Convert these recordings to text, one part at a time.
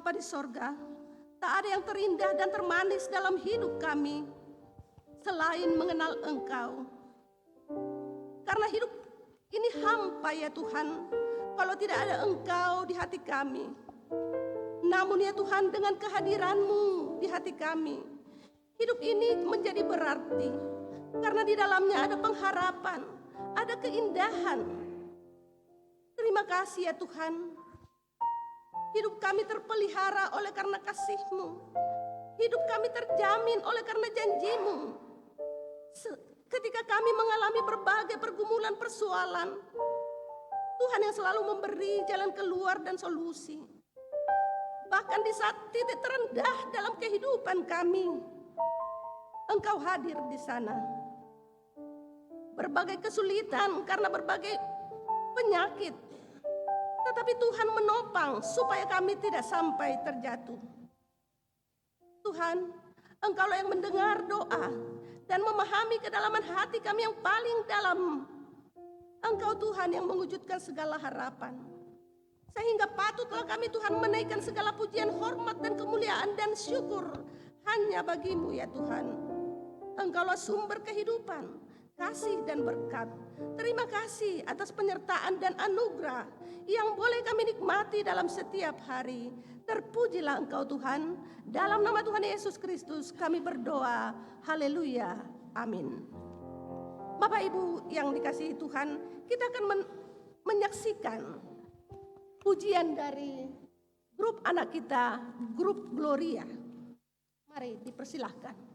Bapa di sorga, tak ada yang terindah dan termanis dalam hidup kami selain mengenal Engkau. Karena hidup ini hampa ya Tuhan, kalau tidak ada Engkau di hati kami. Namun ya Tuhan, dengan kehadiran-Mu di hati kami, hidup ini menjadi berarti. Karena di dalamnya ada pengharapan, ada keindahan. Terima kasih ya Tuhan. Hidup kami terpelihara oleh karena kasih-Mu. Hidup kami terjamin oleh karena janji-Mu. Ketika kami mengalami berbagai pergumulan persoalan, Tuhan yang selalu memberi jalan keluar dan solusi. Bahkan di saat titik terendah dalam kehidupan kami, Engkau hadir di sana. Berbagai kesulitan karena berbagai penyakit, tetapi Tuhan menopang supaya kami tidak sampai terjatuh. Tuhan, Engkaulah yang mendengar doa dan memahami kedalaman hati kami yang paling dalam. Engkau Tuhan yang mewujudkan segala harapan. Sehingga patutlah kami Tuhan menaikkan segala pujian, hormat dan kemuliaan dan syukur hanya bagi-Mu ya Tuhan. Engkaulah sumber kehidupan, kasih dan berkat. Terima kasih atas penyertaan dan anugerah yang boleh kami nikmati dalam setiap hari. Terpujilah Engkau Tuhan. Dalam nama Tuhan Yesus Kristus kami berdoa. Haleluya. Amin. Bapak Ibu yang dikasihi Tuhan, kita akan menyaksikan pujian dari grup anak kita, grup Gloria. Mari dipersilahkan.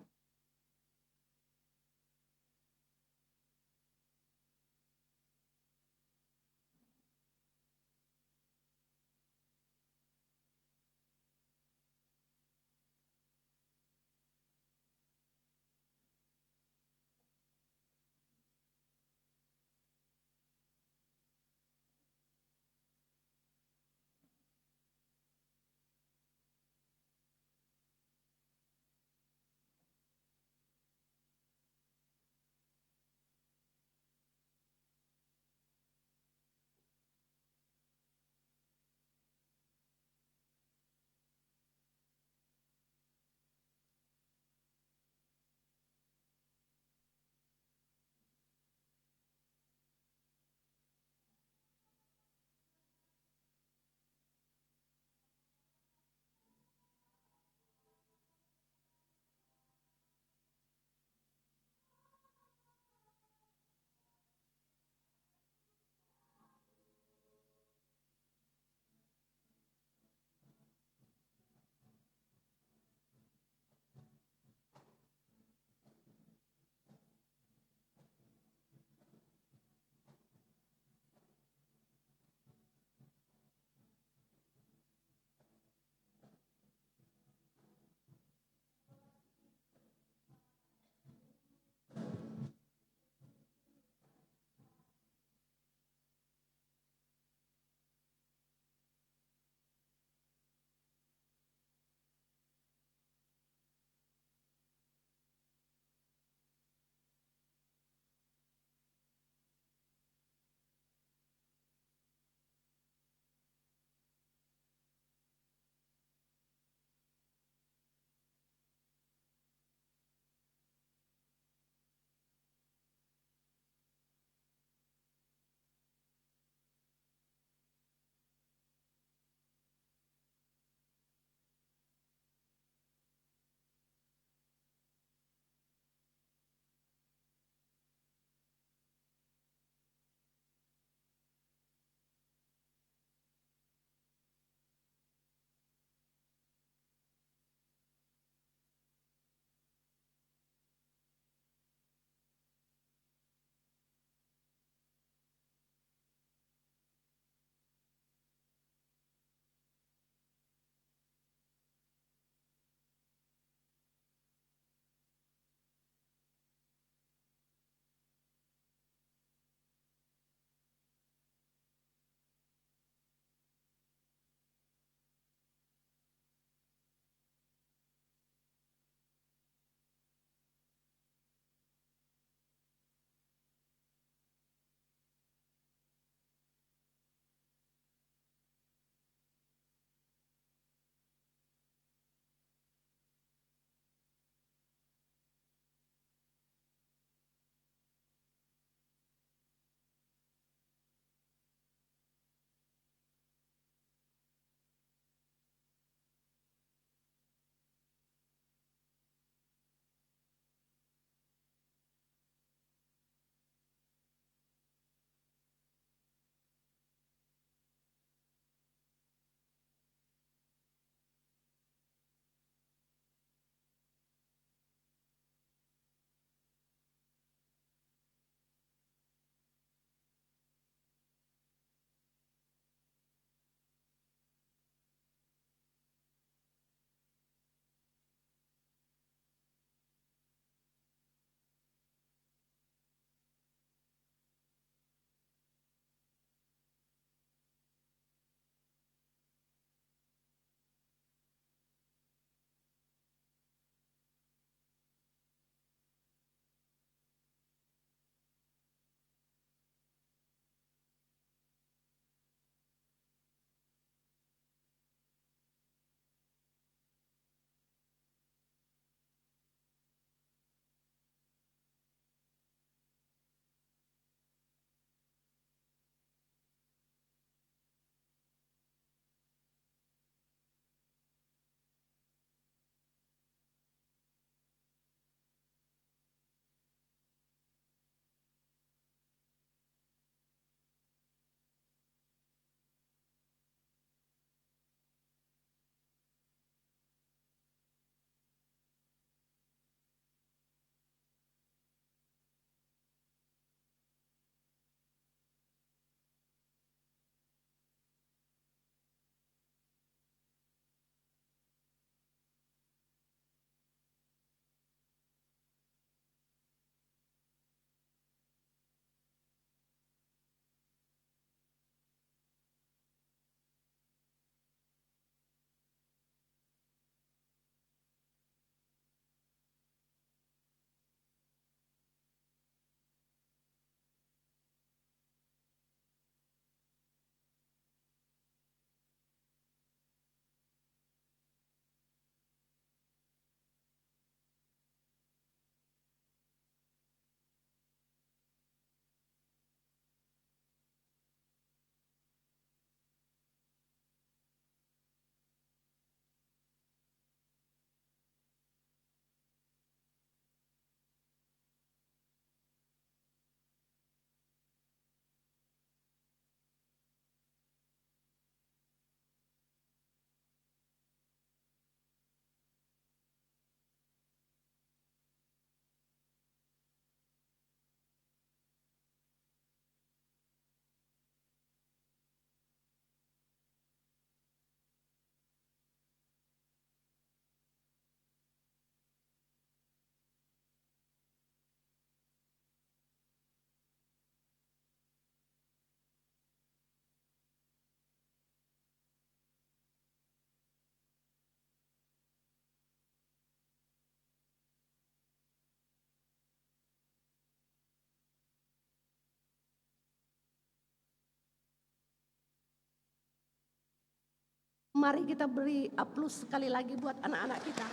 Mari kita beri aplaus sekali lagi buat anak-anak kita.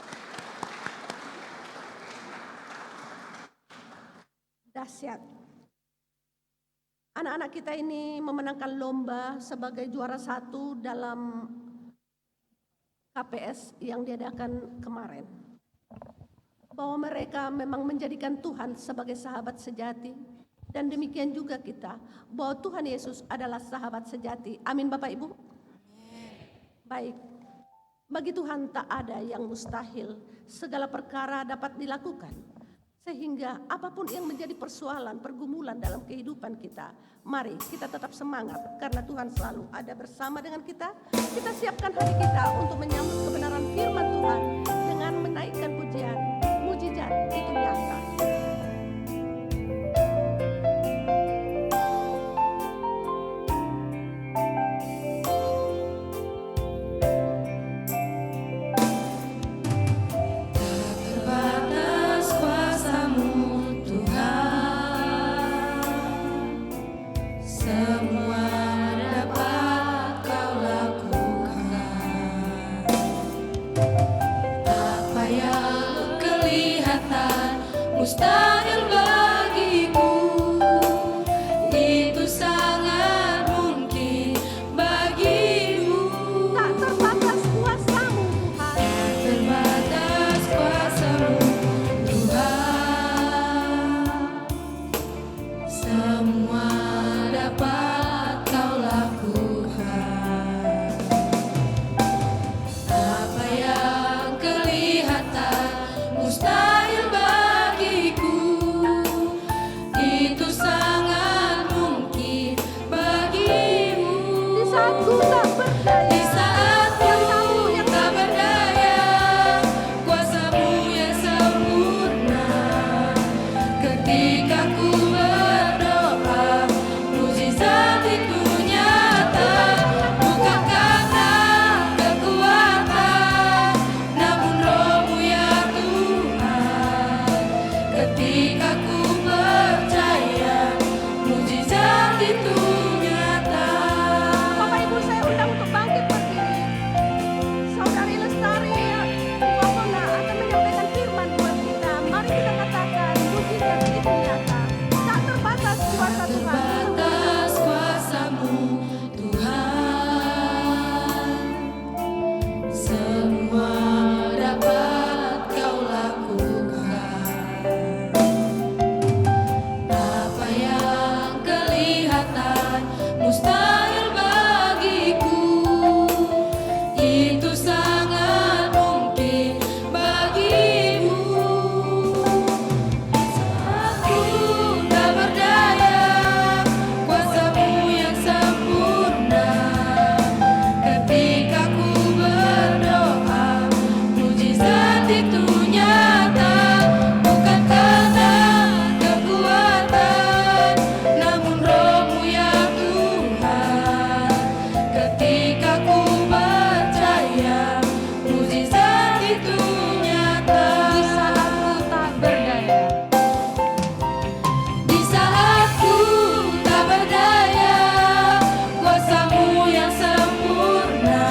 Dahsyat. Anak-anak kita ini memenangkan lomba sebagai juara 1 dalam KPS yang diadakan kemarin. Bahwa mereka memang menjadikan Tuhan sebagai sahabat sejati. Dan demikian juga kita, bahwa Tuhan Yesus adalah sahabat sejati. Amin Bapak Ibu? Baik, bagi Tuhan tak ada yang mustahil, segala perkara dapat dilakukan. Sehingga apapun yang menjadi persoalan, pergumulan dalam kehidupan kita, mari kita tetap semangat karena Tuhan selalu ada bersama dengan kita. Kita siapkan hati kita untuk menyambut kebenaran firman Tuhan dengan menaikkan pujian, mujizat itu nyata. Mustahil bagiku, itu sangat mungkin bagimu. Tak terbatas kuasa-Mu Tuhan. Tak terbatas kuasa-Mu Tuhan. Semua dapat Kau lakukan. Apa yang kelihatan mustahil bagiku, itu sangat mungkin bagimu. Di saat ku tak berdaya, Di saat kuasa-Mu yang tak berdaya, kuasa-Mu yang sempurna. Ketika ku berdoa, mujizat itu nyata. Bukan karena kekuatan, namun Roh-Mu ya Tuhan. Ketika ku percaya, mujizat itu nyata. Bapak Ibu saya undang untuk bangkit berdiri. Saudari Lestari Wapona akan menyampaikan firman buat kita. Mari kita katakan mujizat itu nyata. Tak terbatas kuasa Tuhan. Terbatas kuasa-Mu Tuhan. Semua dapat Kau lakukan. Apa yang kelihatan mustahil bagiku, itu sangat mungkin bagimu. Aku tak berdaya, kuasa-Mu yang sempurna. Ketika ku berdoa, mujizat itu nyata. Bukan karena kekuatan, namun Roh-Mu ya Tuhan. Ketika ku percaya, mujizat itu nyata. Di saat ku tak berdaya, Di saat ku tak berdaya, kuasa-Mu yang sempurna.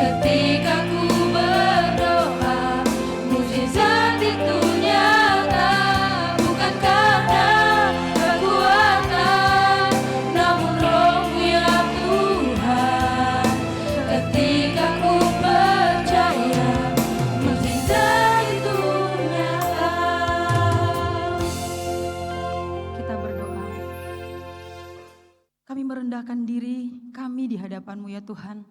Ketika ku berdoa, mujizat itu nyata. Bukan karena kekuatan, namun Roh-Mu ya Tuhan. Ketika ku percaya, mujizat itu nyata. kita berdoa. Kami merendahkan diri kami di hadapan-Mu ya Tuhan.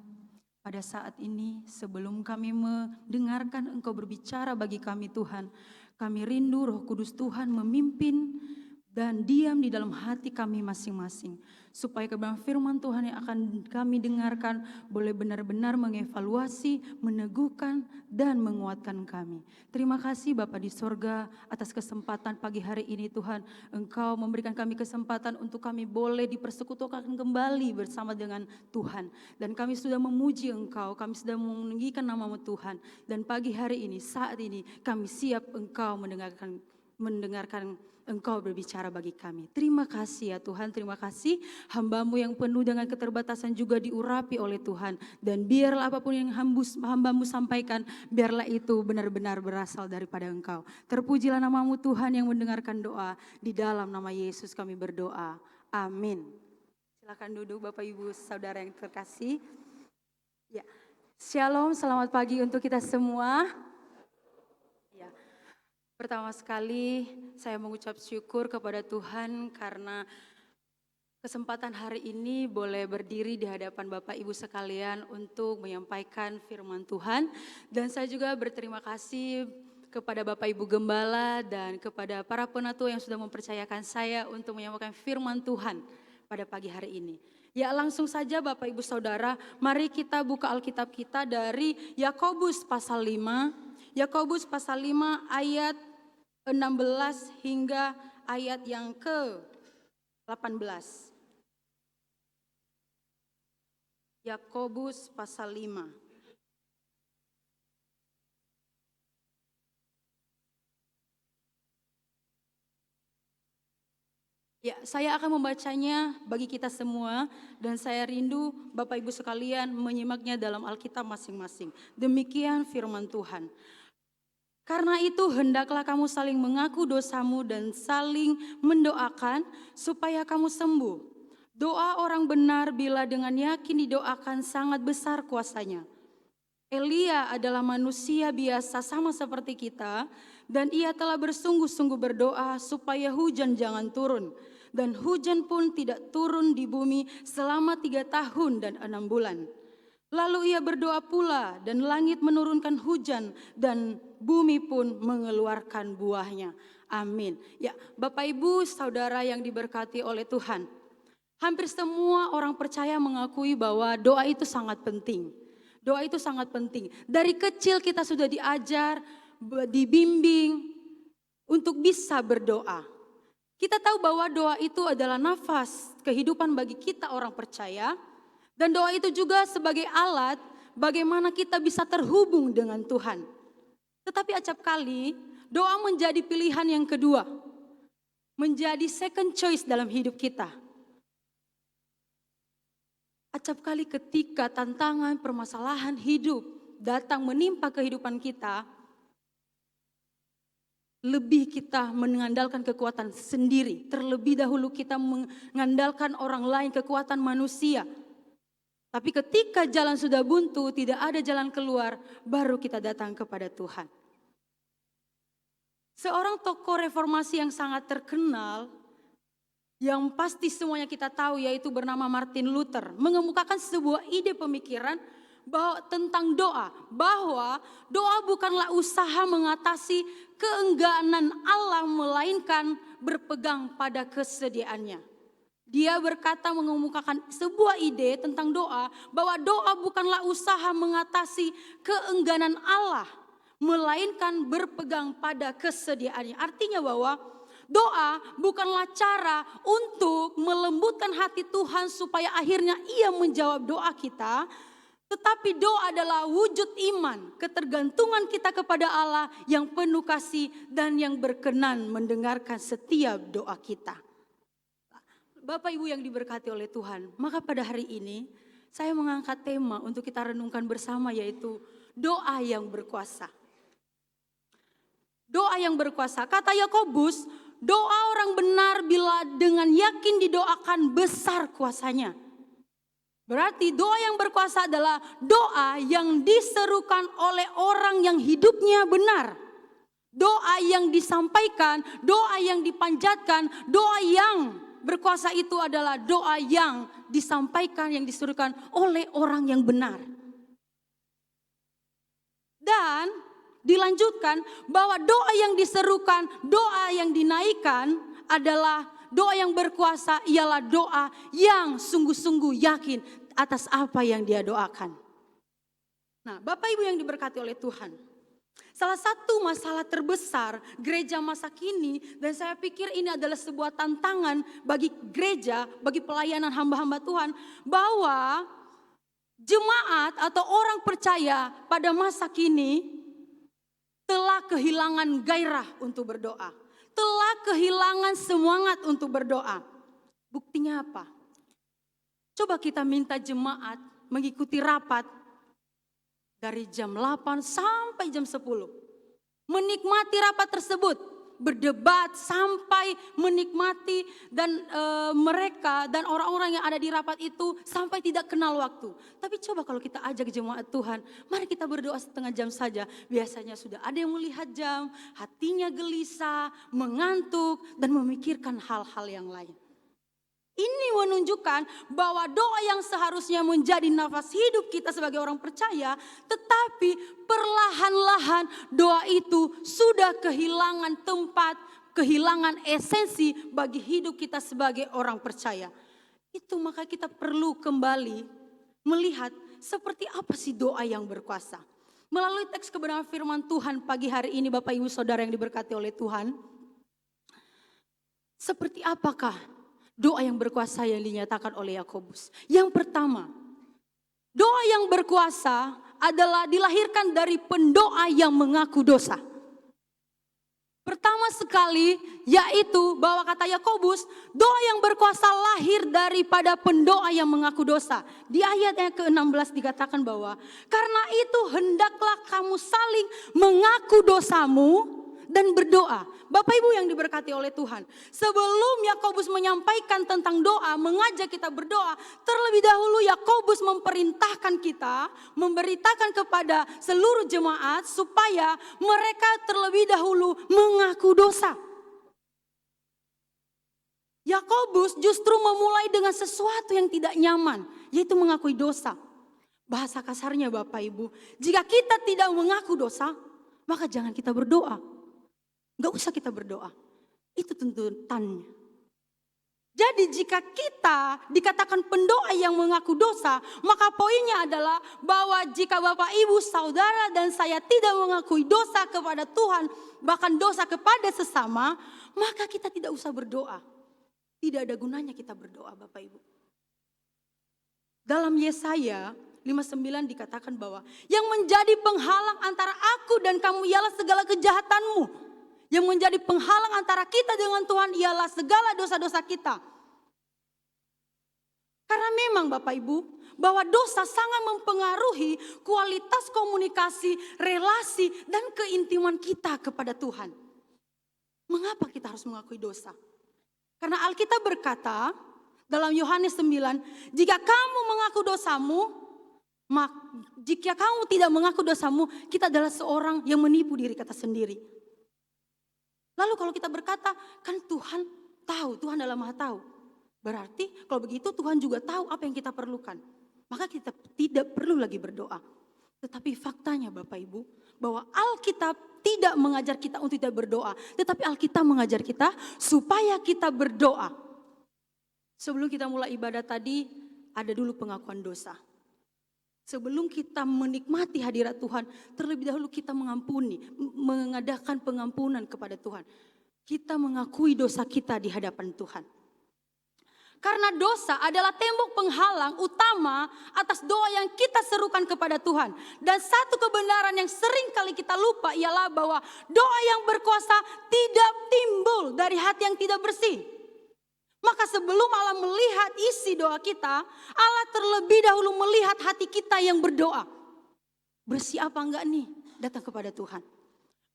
Pada saat ini sebelum kami mendengarkan Engkau berbicara bagi kami Tuhan, kami rindu Roh Kudus Tuhan memimpin dan diam di dalam hati kami masing-masing. Supaya kebenaran firman Tuhan yang akan kami dengarkan boleh benar-benar mengevaluasi, meneguhkan, dan menguatkan kami. Terima kasih Bapa di sorga atas kesempatan pagi hari ini Tuhan. Engkau memberikan kami kesempatan untuk kami boleh dipersekutukan kembali bersama dengan Tuhan. Dan kami sudah memuji Engkau, kami sudah meninggikan nama-Mu Tuhan. Dan pagi hari ini, saat ini kami siap Engkau mendengarkan mendengarkan Engkau berbicara bagi kami. Terima kasih ya Tuhan, terima kasih hamba-Mu yang penuh dengan keterbatasan juga diurapi oleh Tuhan. Dan biarlah apapun yang hamba-Mu sampaikan, biarlah itu benar-benar berasal daripada Engkau. Terpujilah nama-Mu Tuhan yang mendengarkan doa. Di dalam nama Yesus kami berdoa. Amin. Silakan duduk Bapak Ibu Saudara yang terkasih. Ya. Shalom, selamat pagi untuk kita semua. Pertama sekali saya mengucap syukur kepada Tuhan karena kesempatan hari ini boleh berdiri di hadapan Bapak Ibu sekalian untuk menyampaikan firman Tuhan. Dan saya juga berterima kasih kepada Bapak Ibu Gembala dan kepada para penatua yang sudah mempercayakan saya untuk menyampaikan firman Tuhan pada pagi hari ini. Ya langsung saja Bapak Ibu Saudara, mari kita buka Alkitab kita dari Yakobus pasal 5. Yakobus pasal 5 ayat 16 hingga ayat yang ke-18. Yakobus pasal 5. Ya, saya akan membacanya bagi kita semua dan saya rindu Bapak Ibu sekalian menyimaknya dalam Alkitab masing-masing. Demikian firman Tuhan. Karena itu hendaklah kamu saling mengaku dosamu dan saling mendoakan supaya kamu sembuh. Doa orang benar bila dengan yakin didoakan sangat besar kuasanya. Elia adalah manusia biasa sama seperti kita dan ia telah bersungguh-sungguh berdoa supaya hujan jangan turun. Dan hujan pun tidak turun di bumi selama 3 tahun dan 6 bulan. Lalu ia berdoa pula dan langit menurunkan hujan dan bumi pun mengeluarkan buahnya. Amin. Ya, Bapak Ibu Saudara yang diberkati oleh Tuhan. Hampir semua orang percaya mengakui bahwa doa itu sangat penting. Doa itu sangat penting. Dari kecil kita sudah diajar, dibimbing untuk bisa berdoa. Kita tahu bahwa doa itu adalah nafas kehidupan bagi kita orang percaya. Dan doa itu juga sebagai alat bagaimana kita bisa terhubung dengan Tuhan. Tetapi acap kali doa menjadi pilihan yang kedua. Menjadi second choice dalam hidup kita. Acap kali ketika tantangan, permasalahan hidup datang menimpa kehidupan kita, lebih kita mengandalkan kekuatan sendiri. Terlebih dahulu kita mengandalkan orang lain, kekuatan manusia. Tapi ketika jalan sudah buntu, tidak ada jalan keluar, baru kita datang kepada Tuhan. Seorang tokoh reformasi yang sangat terkenal, yang pasti semuanya kita tahu yaitu bernama Martin Luther, mengemukakan sebuah ide pemikiran bahwa tentang doa, bahwa doa bukanlah usaha mengatasi keengganan Allah, melainkan berpegang pada kesediaannya. Dia berkata mengemukakan sebuah ide tentang doa, bahwa doa bukanlah usaha mengatasi keengganan Allah, melainkan berpegang pada kesediaannya. Artinya bahwa doa bukanlah cara untuk melembutkan hati Tuhan supaya akhirnya Ia menjawab doa kita, tetapi doa adalah wujud iman, ketergantungan kita kepada Allah yang penuh kasih dan yang berkenan mendengarkan setiap doa kita. Bapak Ibu yang diberkati oleh Tuhan, maka pada hari ini saya mengangkat tema untuk kita renungkan bersama yaitu doa yang berkuasa. Doa yang berkuasa, kata Yakobus, doa orang benar bila dengan yakin didoakan besar kuasanya. Berarti doa yang berkuasa adalah doa yang diserukan oleh orang yang hidupnya benar. Doa yang disampaikan, doa yang dipanjatkan, doa yang berkuasa itu adalah doa yang disampaikan, yang disuruhkan oleh orang yang benar. Dan dilanjutkan bahwa doa yang diserukan, doa yang dinaikkan adalah doa yang berkuasa, ialah doa yang sungguh-sungguh yakin atas apa yang dia doakan. Nah, Bapak Ibu yang diberkati oleh Tuhan, salah satu masalah terbesar gereja masa kini, dan saya pikir ini adalah sebuah tantangan bagi gereja, bagi pelayanan hamba-hamba Tuhan, bahwa jemaat atau orang percaya pada masa kini telah kehilangan gairah untuk berdoa. telah kehilangan semangat untuk berdoa. Buktinya apa? Coba kita minta jemaat mengikuti rapat dari jam 8 sampai jam 10. Menikmati rapat tersebut, berdebat sampai menikmati dan mereka dan orang-orang yang ada di rapat itu sampai tidak kenal waktu. Tapi coba kalau kita ajak jemaat Tuhan, mari kita berdoa setengah jam saja. Biasanya sudah ada yang melihat jam, hatinya gelisah, mengantuk dan memikirkan hal-hal yang lain. Ini menunjukkan bahwa doa yang seharusnya menjadi nafas hidup kita sebagai orang percaya, tetapi perlahan-lahan doa itu sudah kehilangan tempat, kehilangan esensi bagi hidup kita sebagai orang percaya. Itu maka kita perlu kembali melihat seperti apa sih doa yang berkuasa. Melalui teks kebenaran firman Tuhan pagi hari ini Bapak Ibu Saudara yang diberkati oleh Tuhan. Seperti apakah doa yang berkuasa yang dinyatakan oleh Yakobus? Yang pertama, doa yang berkuasa adalah dilahirkan dari pendoa yang mengaku dosa. Pertama sekali yaitu bahwa kata Yakobus, doa yang berkuasa lahir daripada pendoa yang mengaku dosa. Di ayat yang ke-16 dikatakan bahwa karena itu hendaklah kamu saling mengaku dosamu dan berdoa. Bapak Ibu yang diberkati oleh Tuhan, sebelum Yakobus menyampaikan tentang doa, mengajak kita berdoa, terlebih dahulu Yakobus memerintahkan kita, memberitakan kepada seluruh jemaat supaya mereka terlebih dahulu mengaku dosa. Yakobus justru memulai dengan sesuatu yang tidak nyaman, yaitu mengakui dosa. Bahasa kasarnya Bapak Ibu, jika kita tidak mengaku dosa, maka jangan kita berdoa. Gak usah kita berdoa. Itu tuntutannya. Jadi jika kita dikatakan pendoa yang mengaku dosa, maka poinnya adalah bahwa jika Bapak Ibu Saudara dan saya tidak mengakui dosa kepada Tuhan, bahkan dosa kepada sesama, maka kita tidak usah berdoa. Tidak ada gunanya kita berdoa Bapak Ibu. Dalam Yesaya 59 dikatakan bahwa yang menjadi penghalang antara aku dan kamu ialah segala kejahatanmu. Yang menjadi penghalang antara kita dengan Tuhan ialah segala dosa-dosa kita. Karena memang Bapak Ibu, bahwa dosa sangat mempengaruhi kualitas komunikasi, relasi, dan keintiman kita kepada Tuhan. Mengapa kita harus mengakui dosa? Karena Alkitab berkata dalam Yohanes 9, jika kamu mengaku dosamu, jika kamu tidak mengaku dosamu, kita adalah seorang yang menipu diri kita sendiri. Lalu kalau kita berkata, kan Tuhan tahu, Tuhan adalah Maha tahu. Berarti kalau begitu Tuhan juga tahu apa yang kita perlukan. Maka kita tidak perlu lagi berdoa. Tetapi faktanya Bapak Ibu, bahwa Alkitab tidak mengajar kita untuk tidak berdoa. Tetapi Alkitab mengajar kita supaya kita berdoa. Sebelum kita mulai ibadah tadi, ada dulu pengakuan dosa. Sebelum kita menikmati hadirat Tuhan, terlebih dahulu kita mengampuni, mengadakan pengampunan kepada Tuhan. Kita mengakui dosa kita di hadapan Tuhan. Karena dosa adalah tembok penghalang utama atas doa yang kita serukan kepada Tuhan. Dan satu kebenaran yang sering kali kita lupa ialah bahwa doa yang berkuasa tidak timbul dari hati yang tidak bersih. Maka sebelum Allah melihat isi doa kita, Allah terlebih dahulu melihat hati kita yang berdoa. Bersih apa enggak nih datang kepada Tuhan.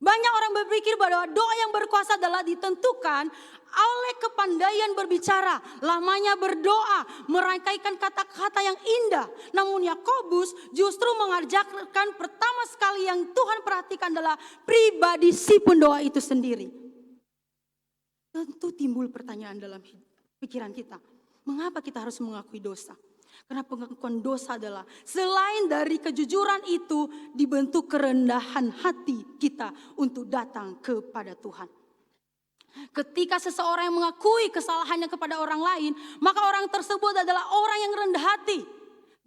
Banyak orang berpikir bahwa doa yang berkuasa adalah ditentukan oleh kepandaian berbicara, lamanya berdoa, merangkaikan kata-kata yang indah. Namun Yakobus justru mengajarkan pertama sekali yang Tuhan perhatikan adalah pribadi si pendoa itu sendiri. Tentu timbul pertanyaan dalam pikiran kita, mengapa kita harus mengakui dosa? Karena pengakuan dosa adalah selain dari kejujuran itu dibentuk kerendahan hati kita untuk datang kepada Tuhan. Ketika seseorang yang mengakui kesalahannya kepada orang lain, maka orang tersebut adalah orang yang rendah hati.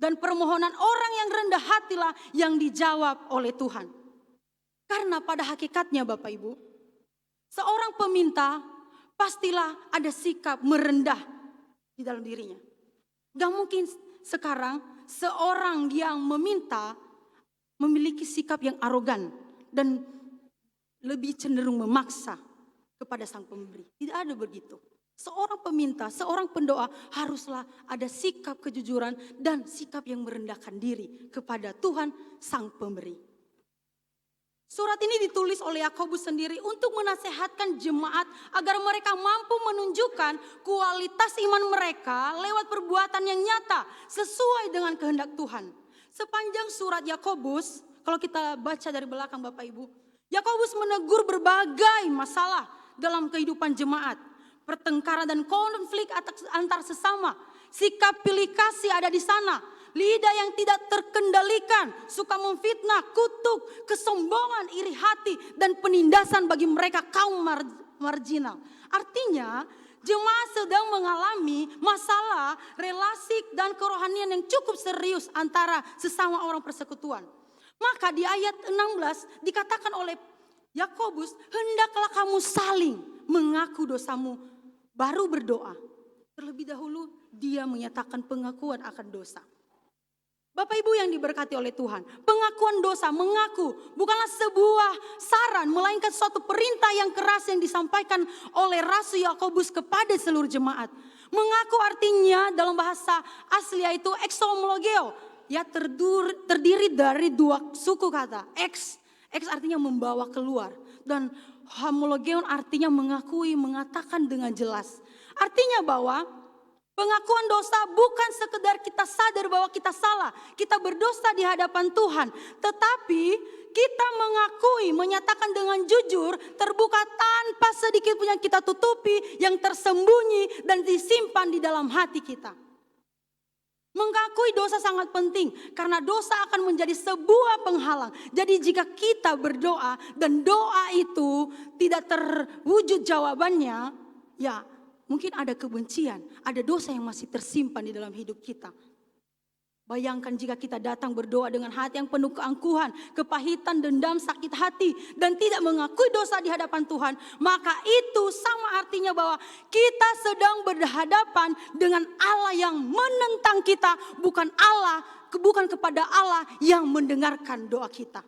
Dan permohonan orang yang rendah hatilah yang dijawab oleh Tuhan. Karena pada hakikatnya Bapak Ibu, seorang peminta pastilah ada sikap merendah di dalam dirinya. Gak mungkin sekarang seorang yang meminta memiliki sikap yang arogan dan lebih cenderung memaksa. kepada sang pemberi. Tidak ada begitu. Seorang peminta, seorang pendoa haruslah ada sikap kejujuran dan sikap yang merendahkan diri kepada Tuhan sang pemberi. Surat ini ditulis oleh Yakobus sendiri untuk menasehatkan jemaat agar mereka mampu menunjukkan kualitas iman mereka lewat perbuatan yang nyata sesuai dengan kehendak Tuhan. Sepanjang surat Yakobus, kalau kita baca dari belakang Bapak Ibu, Yakobus menegur berbagai masalah dalam kehidupan jemaat. Pertengkaran dan konflik antar sesama, sikap pilih kasih ada di sana. Lidah yang tidak terkendalikan, suka memfitnah, kutuk, kesombongan, iri hati, dan penindasan bagi mereka kaum marginal. Artinya, jemaat sedang mengalami masalah relasi dan kerohanian yang cukup serius antara sesama orang persekutuan. Maka di ayat 16 dikatakan oleh Yakobus, hendaklah kamu saling mengaku dosamu, baru berdoa. Terlebih dahulu dia menyatakan pengakuan akan dosa. Bapak Ibu yang diberkati oleh Tuhan, pengakuan dosa, mengaku bukanlah sebuah saran, melainkan suatu perintah yang keras yang disampaikan oleh Rasul Yakobus kepada seluruh jemaat. Mengaku artinya dalam bahasa asli yaitu exomologeo, ya terdiri dari dua suku kata. Ex artinya membawa keluar, dan homologeon artinya mengakui, mengatakan dengan jelas. Artinya bahwa pengakuan dosa bukan sekedar kita sadar bahwa kita salah, kita berdosa di hadapan Tuhan. Tetapi kita mengakui, menyatakan dengan jujur, terbuka tanpa sedikit pun yang kita tutupi, yang tersembunyi dan disimpan di dalam hati kita. Mengakui dosa sangat penting karena dosa akan menjadi sebuah penghalang. Jadi jika kita berdoa dan doa itu tidak terwujud jawabannya, ya mungkin ada kebencian, ada dosa yang masih tersimpan di dalam hidup kita. Bayangkan jika kita datang berdoa dengan hati yang penuh keangkuhan, kepahitan, dendam, sakit hati, dan tidak mengakui dosa di hadapan Tuhan. Maka itu sama artinya bahwa kita sedang berhadapan dengan Allah yang menentang kita, bukan kepada Allah yang mendengarkan doa kita.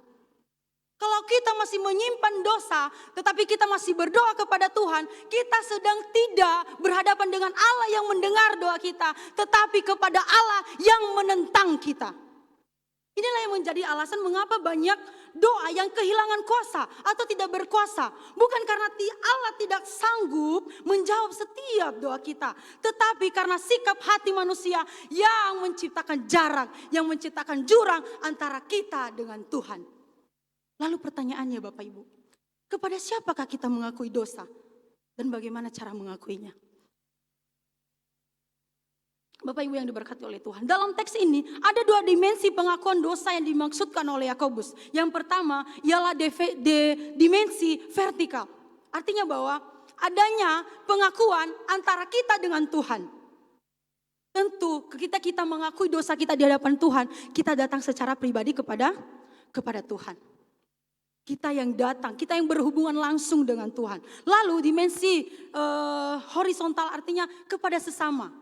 Kalau kita masih menyimpan dosa, tetapi kita masih berdoa kepada Tuhan, kita sedang tidak berhadapan dengan Allah yang mendengar doa kita, tetapi kepada Allah yang menentang kita. Inilah yang menjadi alasan mengapa banyak doa yang kehilangan kuasa atau tidak berkuasa. Bukan karena Allah tidak sanggup menjawab setiap doa kita, tetapi karena sikap hati manusia yang menciptakan jarak, yang menciptakan jurang antara kita dengan Tuhan. Lalu pertanyaannya Bapak Ibu, kepada siapakah kita mengakui dosa dan bagaimana cara mengakuinya? Bapak Ibu yang diberkati oleh Tuhan, dalam teks ini ada dua dimensi pengakuan dosa yang dimaksudkan oleh Yakobus. Yang pertama ialah dimensi vertikal, artinya bahwa adanya pengakuan antara kita dengan Tuhan. Tentu ketika kita mengakui dosa kita di hadapan Tuhan, kita datang secara pribadi kepada Tuhan. Kita yang datang, kita yang berhubungan langsung dengan Tuhan. Lalu dimensi horizontal artinya kepada sesama,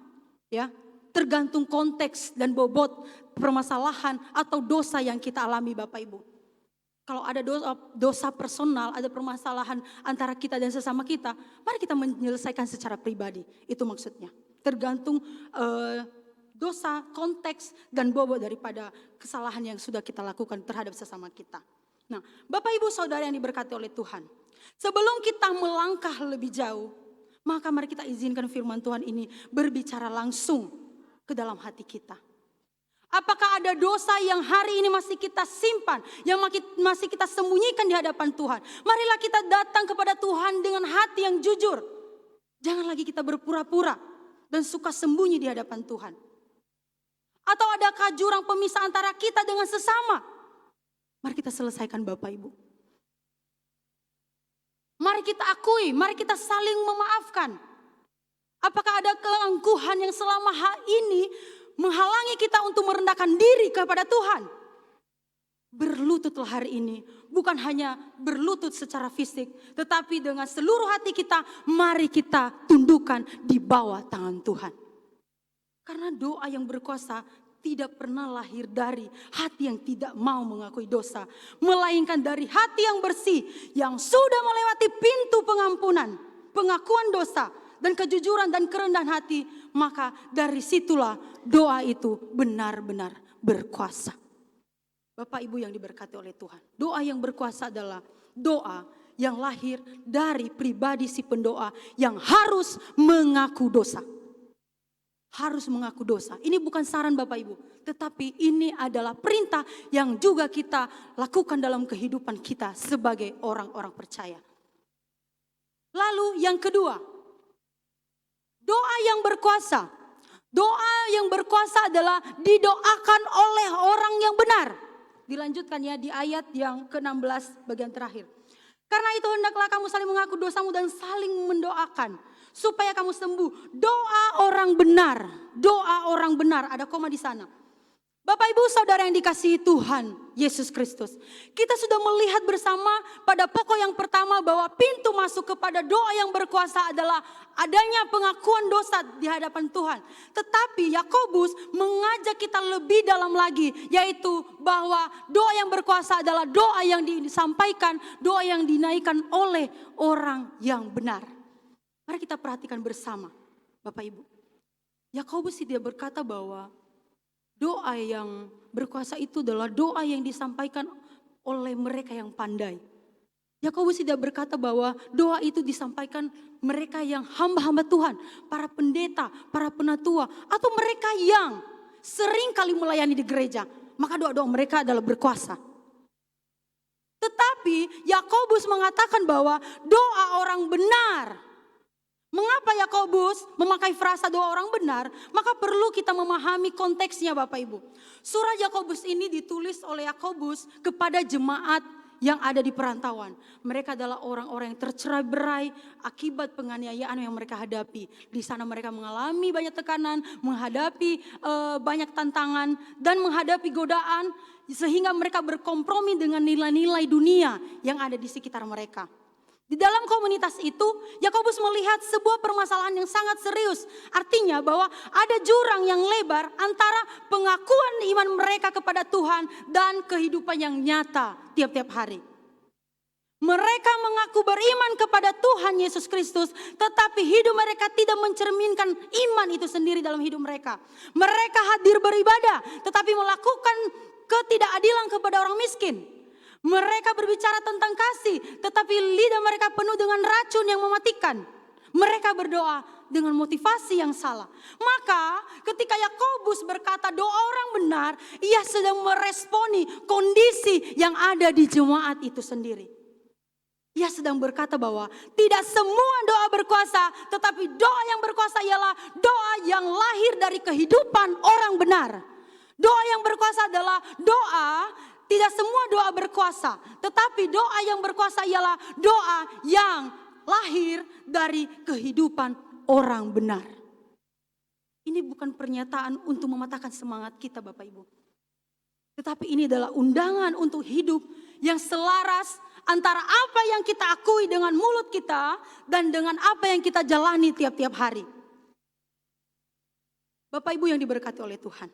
ya, tergantung konteks dan bobot permasalahan atau dosa yang kita alami Bapak Ibu. Kalau ada dosa personal, ada permasalahan antara kita dan sesama kita, mari kita menyelesaikan secara pribadi. Itu maksudnya. Tergantung dosa, konteks dan bobot daripada kesalahan yang sudah kita lakukan terhadap sesama kita. Nah, Bapak Ibu Saudara yang diberkati oleh Tuhan, sebelum kita melangkah lebih jauh, maka mari kita izinkan firman Tuhan ini berbicara langsung ke dalam hati kita. Apakah ada dosa yang hari ini masih kita simpan, yang masih kita sembunyikan di hadapan Tuhan? Marilah kita datang kepada Tuhan dengan hati yang jujur. Jangan lagi kita berpura-pura dan suka sembunyi di hadapan Tuhan. Atau adakah jurang pemisah antara kita dengan sesama? Mari kita selesaikan Bapak Ibu. Mari kita akui, mari kita saling memaafkan. Apakah ada keangkuhan yang selama ini menghalangi kita untuk merendahkan diri kepada Tuhan? Berlututlah hari ini, bukan hanya berlutut secara fisik, tetapi dengan seluruh hati kita, mari kita tundukkan di bawah tangan Tuhan. Karena doa yang berkuasa tidak pernah lahir dari hati yang tidak mau mengakui dosa, melainkan dari hati yang bersih, yang sudah melewati pintu pengampunan, pengakuan dosa, dan kejujuran dan kerendahan hati. Maka dari situlah doa itu benar-benar berkuasa. Bapak Ibu yang diberkati oleh Tuhan, doa yang berkuasa adalah doa yang lahir dari pribadi si pendoa yang harus mengaku dosa. Harus mengaku dosa. Ini bukan saran Bapak Ibu, tetapi ini adalah perintah yang juga kita lakukan dalam kehidupan kita sebagai orang-orang percaya. Lalu yang kedua, doa yang berkuasa. Doa yang berkuasa adalah didoakan oleh orang yang benar. Dilanjutkan ya di ayat yang ke-16 bagian terakhir. Karena itu hendaklah kamu saling mengaku dosamu dan saling mendoakan supaya kamu sembuh. Doa orang benar, doa orang benar. Ada koma di sana. Bapak Ibu Saudara yang dikasihi Tuhan Yesus Kristus, kita sudah melihat bersama pada pokok yang pertama bahwa pintu masuk kepada doa yang berkuasa adalah adanya pengakuan dosa di hadapan Tuhan. Tetapi Yakobus mengajak kita lebih dalam lagi, yaitu bahwa doa yang berkuasa adalah doa yang disampaikan, doa yang dinaikkan oleh orang yang benar. Mari kita perhatikan bersama Bapak Ibu. Yakobus tidak berkata bahwa doa yang berkuasa itu adalah doa yang disampaikan oleh mereka yang pandai. Yakobus tidak berkata bahwa doa itu disampaikan mereka yang hamba-hamba Tuhan, para pendeta, para penatua, atau mereka yang sering kali melayani di gereja. Maka doa-doa mereka adalah berkuasa. Tetapi Yakobus mengatakan bahwa doa orang benar. Mengapa Yakobus memakai frasa doa orang benar? Maka perlu kita memahami konteksnya Bapak Ibu. Surat Yakobus ini ditulis oleh Yakobus kepada jemaat yang ada di perantauan. Mereka adalah orang-orang yang tercerai-berai akibat penganiayaan yang mereka hadapi. Di sana mereka mengalami banyak tekanan, menghadapi banyak tantangan dan menghadapi godaan sehingga mereka berkompromi dengan nilai-nilai dunia yang ada di sekitar mereka. Di dalam komunitas itu, Yakobus melihat sebuah permasalahan yang sangat serius. Artinya bahwa ada jurang yang lebar antara pengakuan iman mereka kepada Tuhan dan kehidupan yang nyata tiap-tiap hari. Mereka mengaku beriman kepada Tuhan Yesus Kristus, tetapi hidup mereka tidak mencerminkan iman itu sendiri dalam hidup mereka. Mereka hadir beribadah, tetapi melakukan ketidakadilan kepada orang miskin. Mereka berbicara tentang kasih, tetapi lidah mereka penuh dengan racun yang mematikan. Mereka berdoa dengan motivasi yang salah. Maka ketika Yakobus berkata doa orang benar, ia sedang meresponi kondisi yang ada di jemaat itu sendiri. Ia sedang berkata bahwa tidak semua doa berkuasa, tetapi doa yang berkuasa ialah doa yang lahir dari kehidupan orang benar. Doa yang berkuasa adalah doa. Tidak semua doa berkuasa, tetapi doa yang berkuasa ialah doa yang lahir dari kehidupan orang benar. Ini bukan pernyataan untuk mematahkan semangat kita Bapak Ibu. Tetapi ini adalah undangan untuk hidup yang selaras antara apa yang kita akui dengan mulut kita dan dengan apa yang kita jalani tiap-tiap hari. Bapak Ibu yang diberkati oleh Tuhan.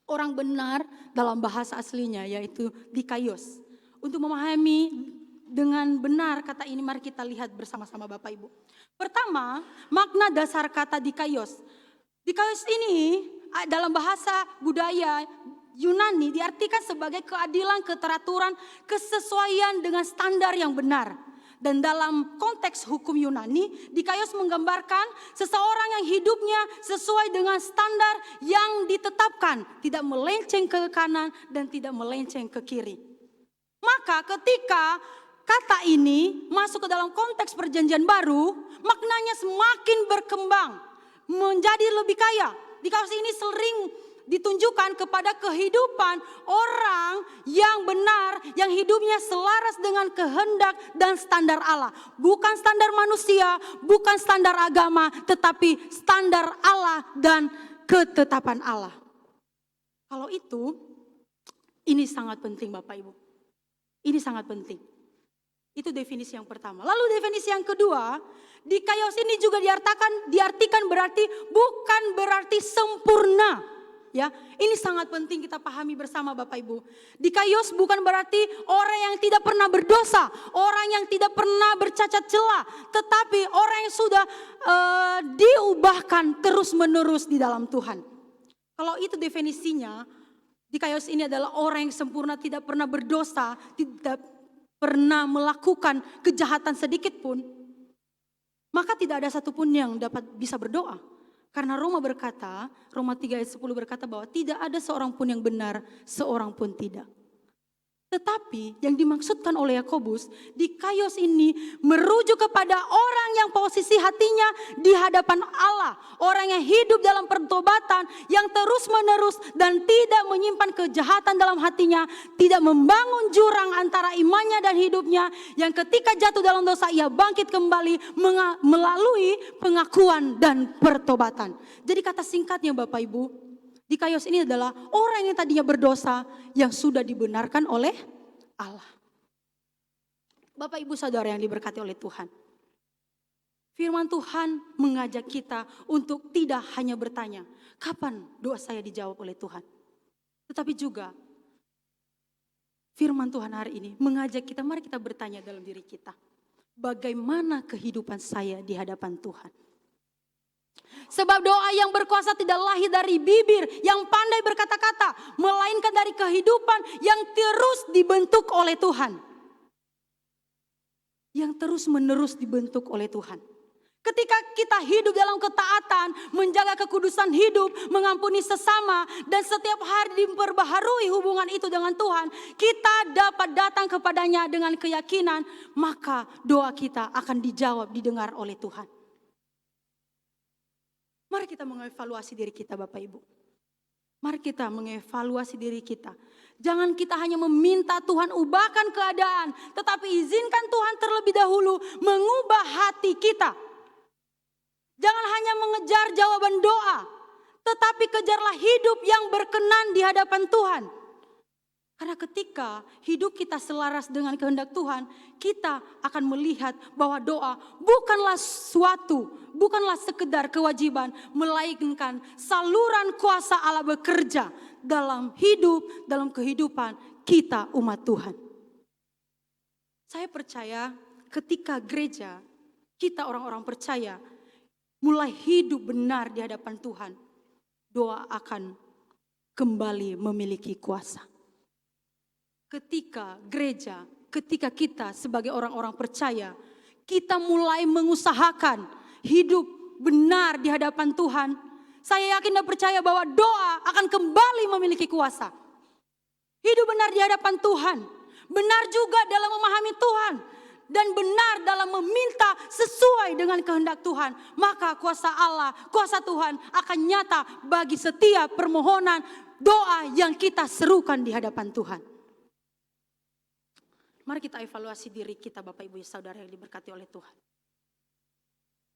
Orang benar dalam bahasa aslinya yaitu dikaios. Untuk memahami dengan benar kata ini mari kita lihat bersama-sama Bapak Ibu. Pertama, makna dasar kata dikaios. Dikaios ini dalam bahasa budaya Yunani diartikan sebagai keadilan, keteraturan, kesesuaian dengan standar yang benar. Dan dalam konteks hukum Yunani, dikaios menggambarkan seseorang yang hidupnya sesuai dengan standar yang ditetapkan. Tidak melenceng ke kanan dan tidak melenceng ke kiri. Maka ketika kata ini masuk ke dalam konteks perjanjian baru, maknanya semakin berkembang. Menjadi lebih kaya. Dikaios ini sering ditunjukkan kepada kehidupan orang yang benar, yang hidupnya selaras dengan kehendak dan standar Allah. Bukan standar manusia, bukan standar agama, tetapi standar Allah dan ketetapan Allah. Kalau itu, ini sangat penting Bapak Ibu. Ini sangat penting. Itu definisi yang pertama. Lalu definisi yang kedua, dikaios ini juga diartikan berarti bukan berarti sempurna. Ya, ini sangat penting kita pahami bersama Bapak Ibu. Dikayos bukan berarti orang yang tidak pernah berdosa, orang yang tidak pernah bercacat celah, tetapi orang yang sudah diubahkan terus menerus di dalam Tuhan. Kalau itu definisinya, dikayos ini adalah orang yang sempurna, tidak pernah berdosa, tidak pernah melakukan kejahatan sedikit pun, maka tidak ada satupun yang dapat bisa berdoa. Karena Roma 3 ayat 10 berkata bahwa tidak ada seorang pun yang benar, seorang pun tidak. Tetapi yang dimaksudkan oleh Yakobus, dikayos ini merujuk kepada orang yang posisi hatinya di hadapan Allah. Orang yang hidup dalam pertobatan, yang terus menerus dan tidak menyimpan kejahatan dalam hatinya. Tidak membangun jurang antara imannya dan hidupnya. Yang ketika jatuh dalam dosa ia bangkit kembali melalui pengakuan dan pertobatan. Jadi kata singkatnya Bapak Ibu, dikayos ini adalah orang yang tadinya berdosa yang sudah dibenarkan oleh Allah. Bapak Ibu Saudara yang diberkati oleh Tuhan. Firman Tuhan mengajak kita untuk tidak hanya bertanya, kapan doa saya dijawab oleh Tuhan? Tetapi juga firman Tuhan hari ini mengajak kita, mari kita bertanya dalam diri kita. Bagaimana kehidupan saya di hadapan Tuhan? Sebab doa yang berkuasa tidak lahir dari bibir yang pandai berkata-kata, melainkan dari kehidupan yang terus dibentuk oleh Tuhan. Yang terus menerus dibentuk oleh Tuhan. Ketika kita hidup dalam ketaatan, menjaga kekudusan hidup, mengampuni sesama, dan setiap hari diperbaharui hubungan itu dengan Tuhan, kita dapat datang kepadanya dengan keyakinan, maka doa kita akan dijawab, didengar oleh Tuhan. Mari kita mengevaluasi diri kita Bapak Ibu. Mari kita mengevaluasi diri kita. Jangan kita hanya meminta Tuhan ubahkan keadaan. Tetapi izinkan Tuhan terlebih dahulu mengubah hati kita. Jangan hanya mengejar jawaban doa. Tetapi kejarlah hidup yang berkenan di hadapan Tuhan. Karena ketika hidup kita selaras dengan kehendak Tuhan, kita akan melihat bahwa doa bukanlah bukanlah sekedar kewajiban, melainkan saluran kuasa Allah bekerja dalam hidup, dalam kehidupan kita umat Tuhan. Saya percaya ketika gereja, kita orang-orang percaya, mulai hidup benar di hadapan Tuhan, doa akan kembali memiliki kuasa. Ketika gereja, ketika kita sebagai orang-orang percaya, kita mulai mengusahakan hidup benar di hadapan Tuhan, saya yakin dan percaya bahwa doa akan kembali memiliki kuasa. Hidup benar di hadapan Tuhan, benar juga dalam memahami Tuhan, dan benar dalam meminta sesuai dengan kehendak Tuhan, maka kuasa Allah, kuasa Tuhan akan nyata bagi setiap permohonan doa yang kita serukan di hadapan Tuhan. Mari kita evaluasi diri kita Bapak Ibu Saudara yang diberkati oleh Tuhan.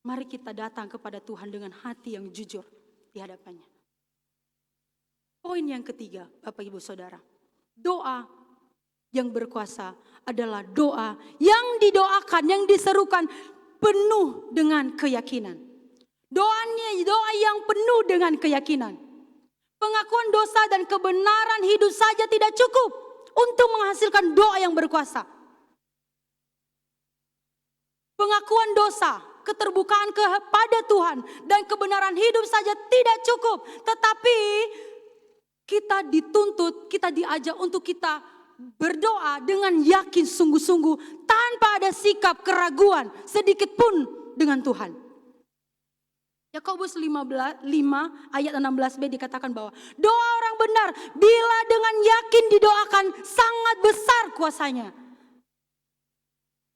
Mari kita datang kepada Tuhan dengan hati yang jujur di hadapannya. Poin yang ketiga Bapak Ibu Saudara. Doa yang berkuasa adalah doa yang didoakan, yang diserukan penuh dengan keyakinan. Doa yang penuh dengan keyakinan. Pengakuan dosa dan kebenaran hidup saja tidak cukup untuk menghasilkan doa yang berkuasa. Pengakuan dosa, keterbukaan kepada Tuhan, dan kebenaran hidup saja tidak cukup. Tetapi kita dituntut, kita diajak untuk kita berdoa dengan yakin sungguh-sungguh, tanpa ada sikap keraguan sedikit pun dengan Tuhan. Yakobus 5 ayat 16b dikatakan bahwa doa orang benar bila dengan yakin didoakan sangat besar kuasanya.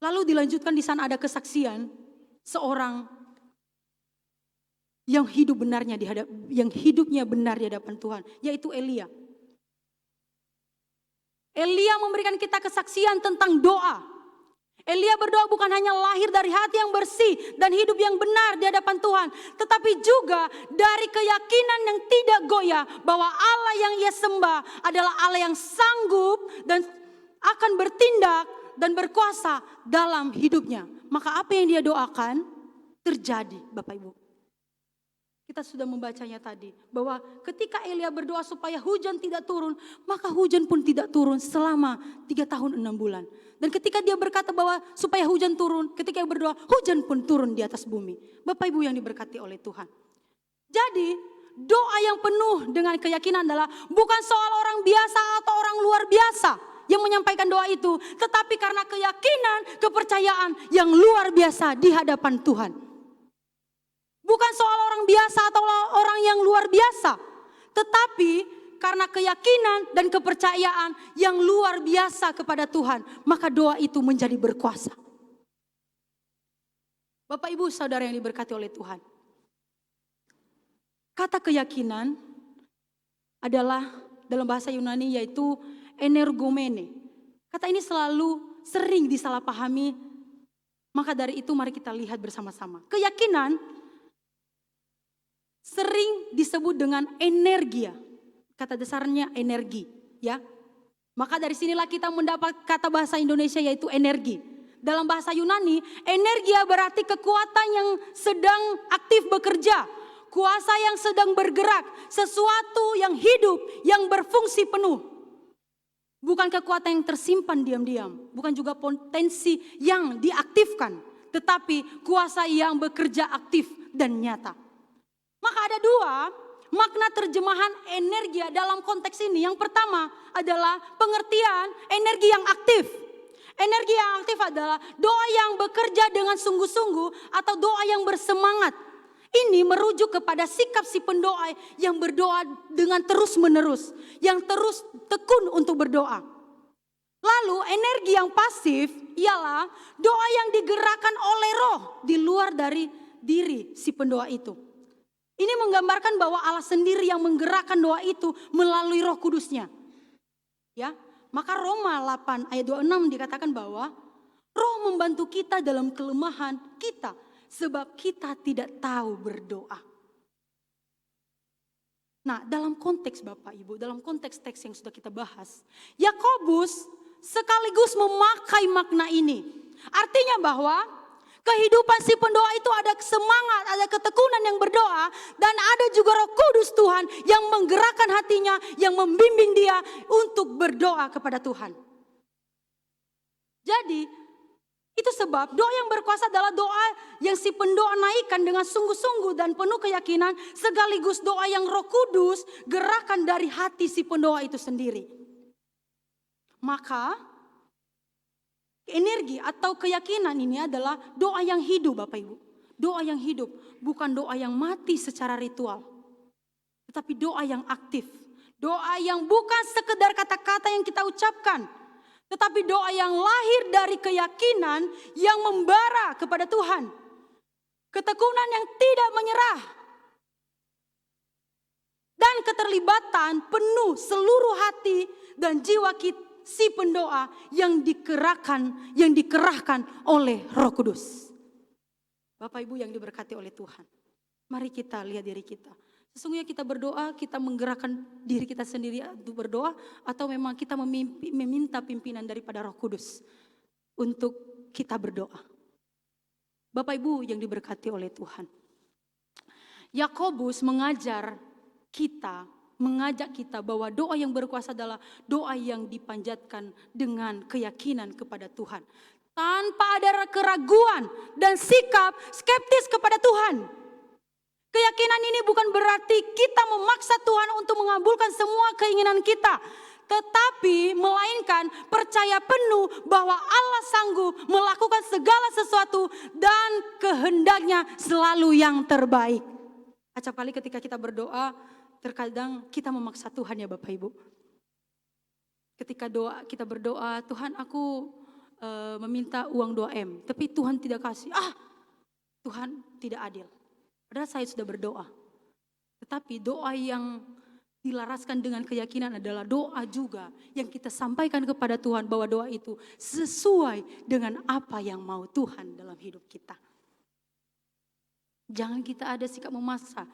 Lalu dilanjutkan di sana ada kesaksian seorang yang hidupnya benar di hadapan Tuhan, yaitu Elia. Elia memberikan kita kesaksian tentang doa. Elia berdoa bukan hanya lahir dari hati yang bersih dan hidup yang benar di hadapan Tuhan, tetapi juga dari keyakinan yang tidak goyah bahwa Allah yang ia sembah adalah Allah yang sanggup dan akan bertindak dan berkuasa dalam hidupnya. Maka apa yang dia doakan terjadi, Bapak Ibu. Kita sudah membacanya tadi, bahwa ketika Elia berdoa supaya hujan tidak turun, maka hujan pun tidak turun selama 3 tahun 6 bulan. Dan ketika dia berkata bahwa supaya hujan turun, ketika dia berdoa, hujan pun turun di atas bumi. Bapak Ibu yang diberkati oleh Tuhan. Jadi doa yang penuh dengan keyakinan adalah bukan soal orang biasa atau orang luar biasa yang menyampaikan doa itu, tetapi karena keyakinan, kepercayaan yang luar biasa di hadapan Tuhan. Bukan soal orang biasa atau orang yang luar biasa, tetapi karena keyakinan dan kepercayaan yang luar biasa kepada Tuhan, maka doa itu menjadi berkuasa. Bapak Ibu Saudara yang diberkati oleh Tuhan. Kata keyakinan adalah dalam bahasa Yunani yaitu energomene. Kata ini selalu sering disalahpahami, maka dari itu mari kita lihat bersama-sama. Keyakinan sering disebut dengan energia. Kata dasarnya energi, ya. Maka dari sinilah kita mendapat kata bahasa Indonesia yaitu energi. Dalam bahasa Yunani, energia berarti kekuatan yang sedang aktif bekerja, kuasa yang sedang bergerak, sesuatu yang hidup, yang berfungsi penuh. Bukan kekuatan yang tersimpan diam-diam, bukan juga potensi yang diaktifkan, tetapi kuasa yang bekerja aktif dan nyata. Maka ada dua makna terjemahan energi dalam konteks ini. Yang pertama adalah pengertian energi yang aktif. Energi yang aktif adalah doa yang bekerja dengan sungguh-sungguh atau doa yang bersemangat. Ini merujuk kepada sikap si pendoa yang berdoa dengan terus-menerus, yang terus tekun untuk berdoa. Lalu energi yang pasif ialah doa yang digerakkan oleh roh di luar dari diri si pendoa itu. Ini menggambarkan bahwa Allah sendiri yang menggerakkan doa itu melalui Roh Kudusnya. Ya, maka Roma 8 ayat 26 dikatakan bahwa Roh membantu kita dalam kelemahan kita sebab kita tidak tahu berdoa. Nah, dalam konteks Bapak Ibu, dalam konteks teks yang sudah kita bahas, Yakobus sekaligus memakai makna ini. Artinya bahwa kehidupan si pendoa itu ada semangat, ada ketekunan yang berdoa, dan ada juga Roh Kudus Tuhan yang menggerakkan hatinya, yang membimbing dia untuk berdoa kepada Tuhan. Jadi, itu sebab doa yang berkuasa adalah doa yang si pendoa naikkan dengan sungguh-sungguh dan penuh keyakinan, sekaligus doa yang Roh Kudus gerakan dari hati si pendoa itu sendiri. Maka energi atau keyakinan ini adalah doa yang hidup Bapak Ibu. Doa yang hidup, bukan doa yang mati secara ritual. Tetapi doa yang aktif. Doa yang bukan sekedar kata-kata yang kita ucapkan. Tetapi doa yang lahir dari keyakinan yang membara kepada Tuhan. Ketekunan yang tidak menyerah. Dan keterlibatan penuh seluruh hati dan jiwa kita. Si pendoa yang dikerahkan oleh Roh Kudus. Bapak Ibu yang diberkati oleh Tuhan. Mari kita lihat diri kita. Sesungguhnya kita berdoa, kita menggerakkan diri kita sendiri untuk berdoa, atau memang kita meminta pimpinan daripada Roh Kudus untuk kita berdoa. Bapak Ibu yang diberkati oleh Tuhan. Yakobus mengajak kita bahwa doa yang berkuasa adalah doa yang dipanjatkan dengan keyakinan kepada Tuhan. Tanpa ada keraguan dan sikap skeptis kepada Tuhan. Keyakinan ini bukan berarti kita memaksa Tuhan untuk mengabulkan semua keinginan kita. Tetapi melainkan percaya penuh bahwa Allah sanggup melakukan segala sesuatu dan kehendaknya selalu yang terbaik. Acap kali ketika kita berdoa, terkadang kita memaksa Tuhan ya Bapak Ibu. Ketika kita berdoa, Tuhan aku meminta uang 2M. Tapi Tuhan tidak kasih. Tuhan tidak adil. Padahal saya sudah berdoa. Tetapi doa yang dilaraskan dengan keyakinan adalah doa juga yang kita sampaikan kepada Tuhan bahwa doa itu sesuai dengan apa yang mau Tuhan dalam hidup kita. Jangan kita ada sikap memaksa.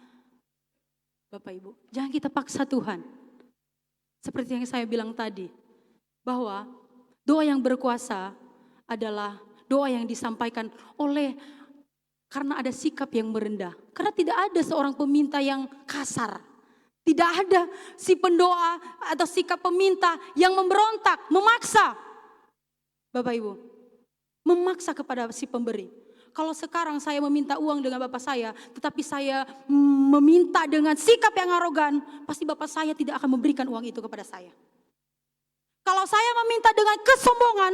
Bapak Ibu, jangan kita paksa Tuhan. Seperti yang saya bilang tadi, bahwa doa yang berkuasa adalah doa yang disampaikan oleh Karena ada sikap yang merendah. Karena tidak ada seorang peminta yang kasar. Tidak ada si pendoa atau sikap peminta yang memberontak, memaksa. Bapak Ibu, memaksa kepada si pemberi. Kalau sekarang saya meminta uang dengan bapak saya, tetapi saya meminta dengan sikap yang arogan, pasti bapak saya tidak akan memberikan uang itu kepada saya. Kalau saya meminta dengan kesombongan,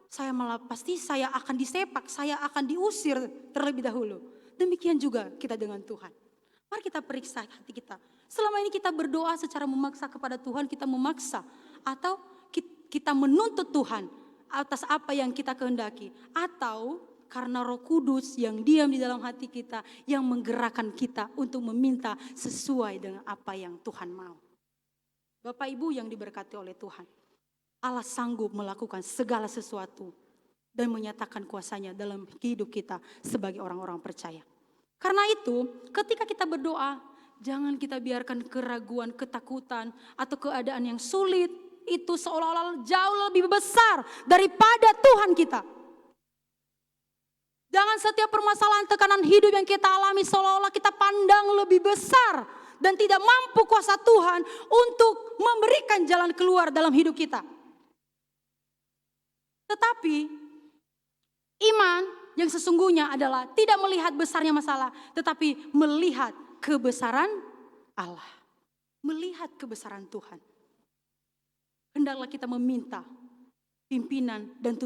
saya malah pasti saya akan disepak, saya akan diusir terlebih dahulu. Demikian juga kita dengan Tuhan. Mari kita periksa hati kita. Selama ini kita berdoa secara memaksa kepada Tuhan, kita memaksa. Atau kita menuntut Tuhan atas apa yang kita kehendaki. Atau karena Roh Kudus yang diam di dalam hati kita, yang menggerakkan kita untuk meminta sesuai dengan apa yang Tuhan mau. Bapak Ibu yang diberkati oleh Tuhan, Allah sanggup melakukan segala sesuatu dan menyatakan kuasanya dalam hidup kita sebagai orang-orang percaya. Karena itu, ketika kita berdoa, jangan kita biarkan keraguan, ketakutan, atau keadaan yang sulit itu seolah-olah jauh lebih besar daripada Tuhan kita. Jangan setiap permasalahan tekanan hidup yang kita alami seolah-olah kita pandang lebih besar dan tidak mampu kuasa Tuhan untuk memberikan jalan keluar dalam hidup kita. Tetapi iman yang sesungguhnya adalah tidak melihat besarnya masalah, tetapi melihat kebesaran Allah. Melihat kebesaran Tuhan. Hendaklah kita meminta pimpinan dan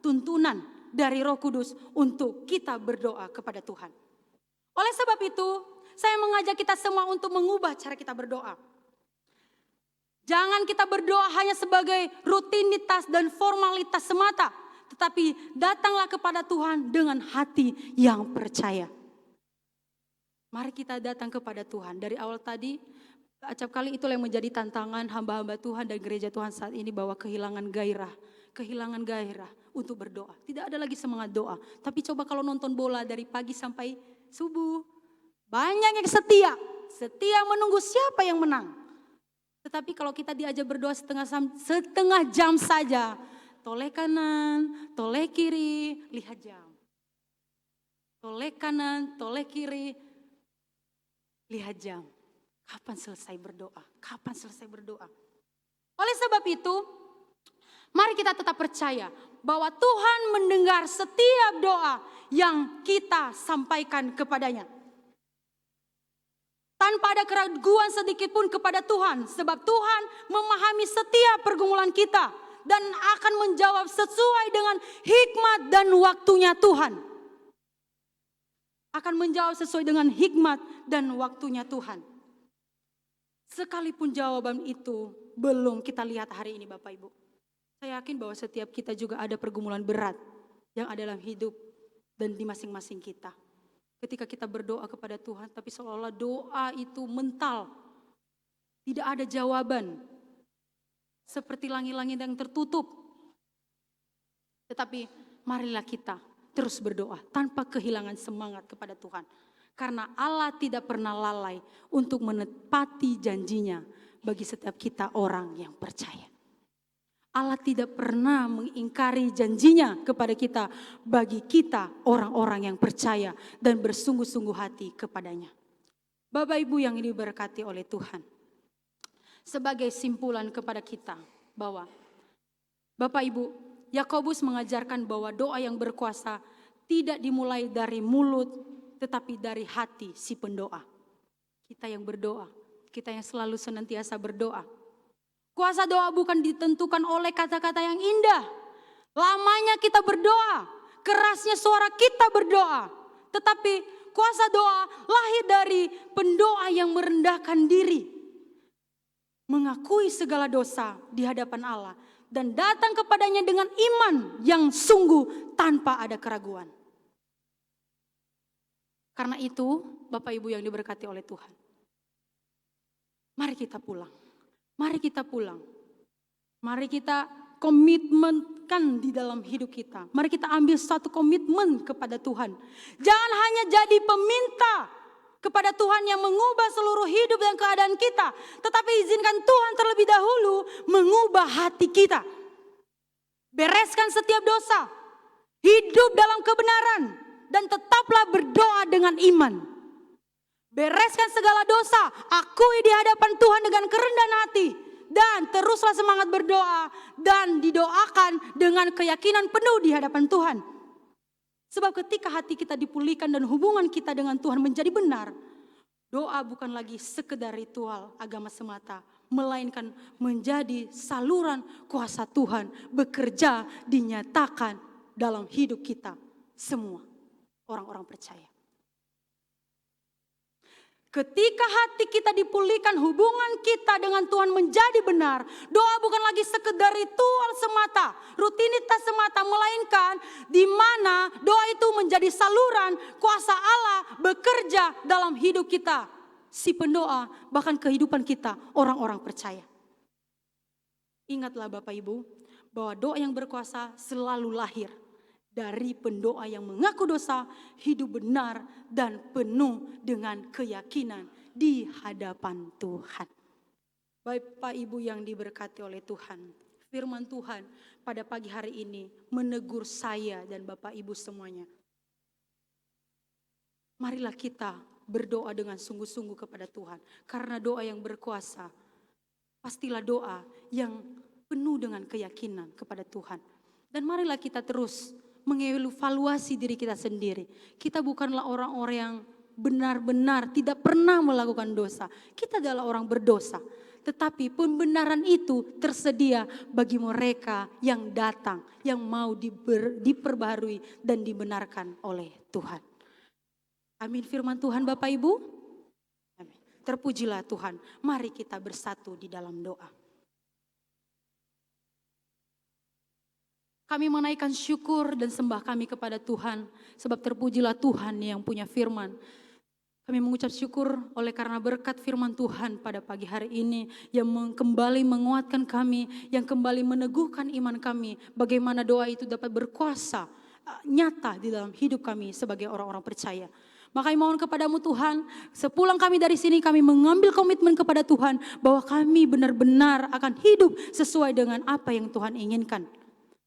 tuntunan dari Roh Kudus untuk kita berdoa kepada Tuhan. Oleh sebab itu, saya mengajak kita semua untuk mengubah cara kita berdoa. Jangan kita berdoa hanya sebagai rutinitas dan formalitas semata, tetapi datanglah kepada Tuhan dengan hati yang percaya. Mari kita datang kepada Tuhan. Dari awal tadi, acap kali itulah yang menjadi tantangan hamba-hamba Tuhan dan gereja Tuhan saat ini, bahwa kehilangan gairah untuk berdoa. Tidak ada lagi semangat doa. Tapi coba kalau nonton bola dari pagi sampai subuh, banyak yang setia menunggu siapa yang menang. Tetapi kalau kita diajak berdoa setengah jam saja, toleh kanan, toleh kiri, lihat jam. Toleh kanan, toleh kiri, lihat jam. Kapan selesai berdoa? Kapan selesai berdoa? Oleh sebab itu, mari kita tetap percaya bahwa Tuhan mendengar setiap doa yang kita sampaikan kepadanya. Tanpa ada keraguan sedikit pun kepada Tuhan. Sebab Tuhan memahami setiap pergumulan kita dan akan menjawab sesuai dengan hikmat dan waktunya Tuhan. Akan menjawab sesuai dengan hikmat dan waktunya Tuhan. Sekalipun jawaban itu belum kita lihat hari ini Bapak Ibu. Saya yakin bahwa setiap kita juga ada pergumulan berat yang ada dalam hidup dan di masing-masing kita. Ketika kita berdoa kepada Tuhan, tapi seolah-olah doa itu mental. Tidak ada jawaban. Seperti langit-langit yang tertutup. Tetapi marilah kita terus berdoa tanpa kehilangan semangat kepada Tuhan. Karena Allah tidak pernah lalai untuk menepati janjinya bagi setiap kita orang yang percaya. Allah tidak pernah mengingkari janjinya kepada kita bagi kita orang-orang yang percaya dan bersungguh-sungguh hati kepadanya. Bapak Ibu yang diberkati oleh Tuhan. Sebagai simpulan kepada kita bahwa Bapak Ibu, Yakobus mengajarkan bahwa doa yang berkuasa tidak dimulai dari mulut tetapi dari hati si pendoa. Kita yang berdoa, kita yang selalu senantiasa berdoa. Kuasa doa bukan ditentukan oleh kata-kata yang indah. Lamanya kita berdoa, kerasnya suara kita berdoa. Tetapi kuasa doa lahir dari pendoa yang merendahkan diri. Mengakui segala dosa di hadapan Allah. Dan datang kepadanya dengan iman yang sungguh tanpa ada keraguan. Karena itu Bapak Ibu yang diberkati oleh Tuhan. Mari kita pulang. Mari kita pulang. Mari kita komitmenkan di dalam hidup kita. Mari kita ambil satu komitmen kepada Tuhan. Jangan hanya jadi peminta kepada Tuhan yang mengubah seluruh hidup dan keadaan kita. Tetapi izinkan Tuhan terlebih dahulu mengubah hati kita. Bereskan setiap dosa. Hidup dalam kebenaran. dan tetaplah berdoa dengan iman. Bereskan segala dosa, akui di hadapan Tuhan dengan kerendahan hati. Dan teruslah semangat berdoa dan didoakan dengan keyakinan penuh di hadapan Tuhan. Sebab ketika hati kita dipulihkan dan hubungan kita dengan Tuhan menjadi benar, doa bukan lagi sekedar ritual agama semata, melainkan menjadi saluran kuasa Tuhan bekerja dinyatakan dalam hidup kita semua orang-orang percaya. Ketika hati kita dipulihkan, hubungan kita dengan Tuhan menjadi benar. Doa bukan lagi sekedar ritual semata, rutinitas semata, melainkan di mana doa itu menjadi saluran kuasa Allah bekerja dalam hidup kita. Si pendoa, bahkan kehidupan kita, orang-orang percaya. Ingatlah Bapak Ibu, bahwa doa yang berkuasa selalu lahir dari pendoa yang mengaku dosa, hidup benar dan penuh dengan keyakinan di hadapan Tuhan. Bapak Ibu yang diberkati oleh Tuhan, firman Tuhan pada pagi hari ini menegur saya dan Bapak Ibu semuanya. Marilah kita berdoa dengan sungguh-sungguh kepada Tuhan, karena doa yang berkuasa pastilah doa yang penuh dengan keyakinan kepada Tuhan. Dan marilah kita terus mengevaluasi diri kita sendiri. Kita bukanlah orang-orang yang benar-benar tidak pernah melakukan dosa. Kita adalah orang berdosa. Tetapi pembenaran itu tersedia bagi mereka yang datang, yang mau diperbaharui dan dibenarkan oleh Tuhan. Amin firman Tuhan Bapak Ibu. Amin. Terpujilah Tuhan. Mari kita bersatu di dalam doa. Kami menaikkan syukur dan sembah kami kepada Tuhan. Sebab terpujilah Tuhan yang punya firman. Kami mengucap syukur oleh karena berkat firman Tuhan pada pagi hari ini. Yang kembali menguatkan kami. Yang kembali meneguhkan iman kami. Bagaimana doa itu dapat berkuasa nyata di dalam hidup kami sebagai orang-orang percaya. Maka mohon kepadamu Tuhan, sepulang kami dari sini kami mengambil komitmen kepada Tuhan. Bahwa kami benar-benar akan hidup sesuai dengan apa yang Tuhan inginkan.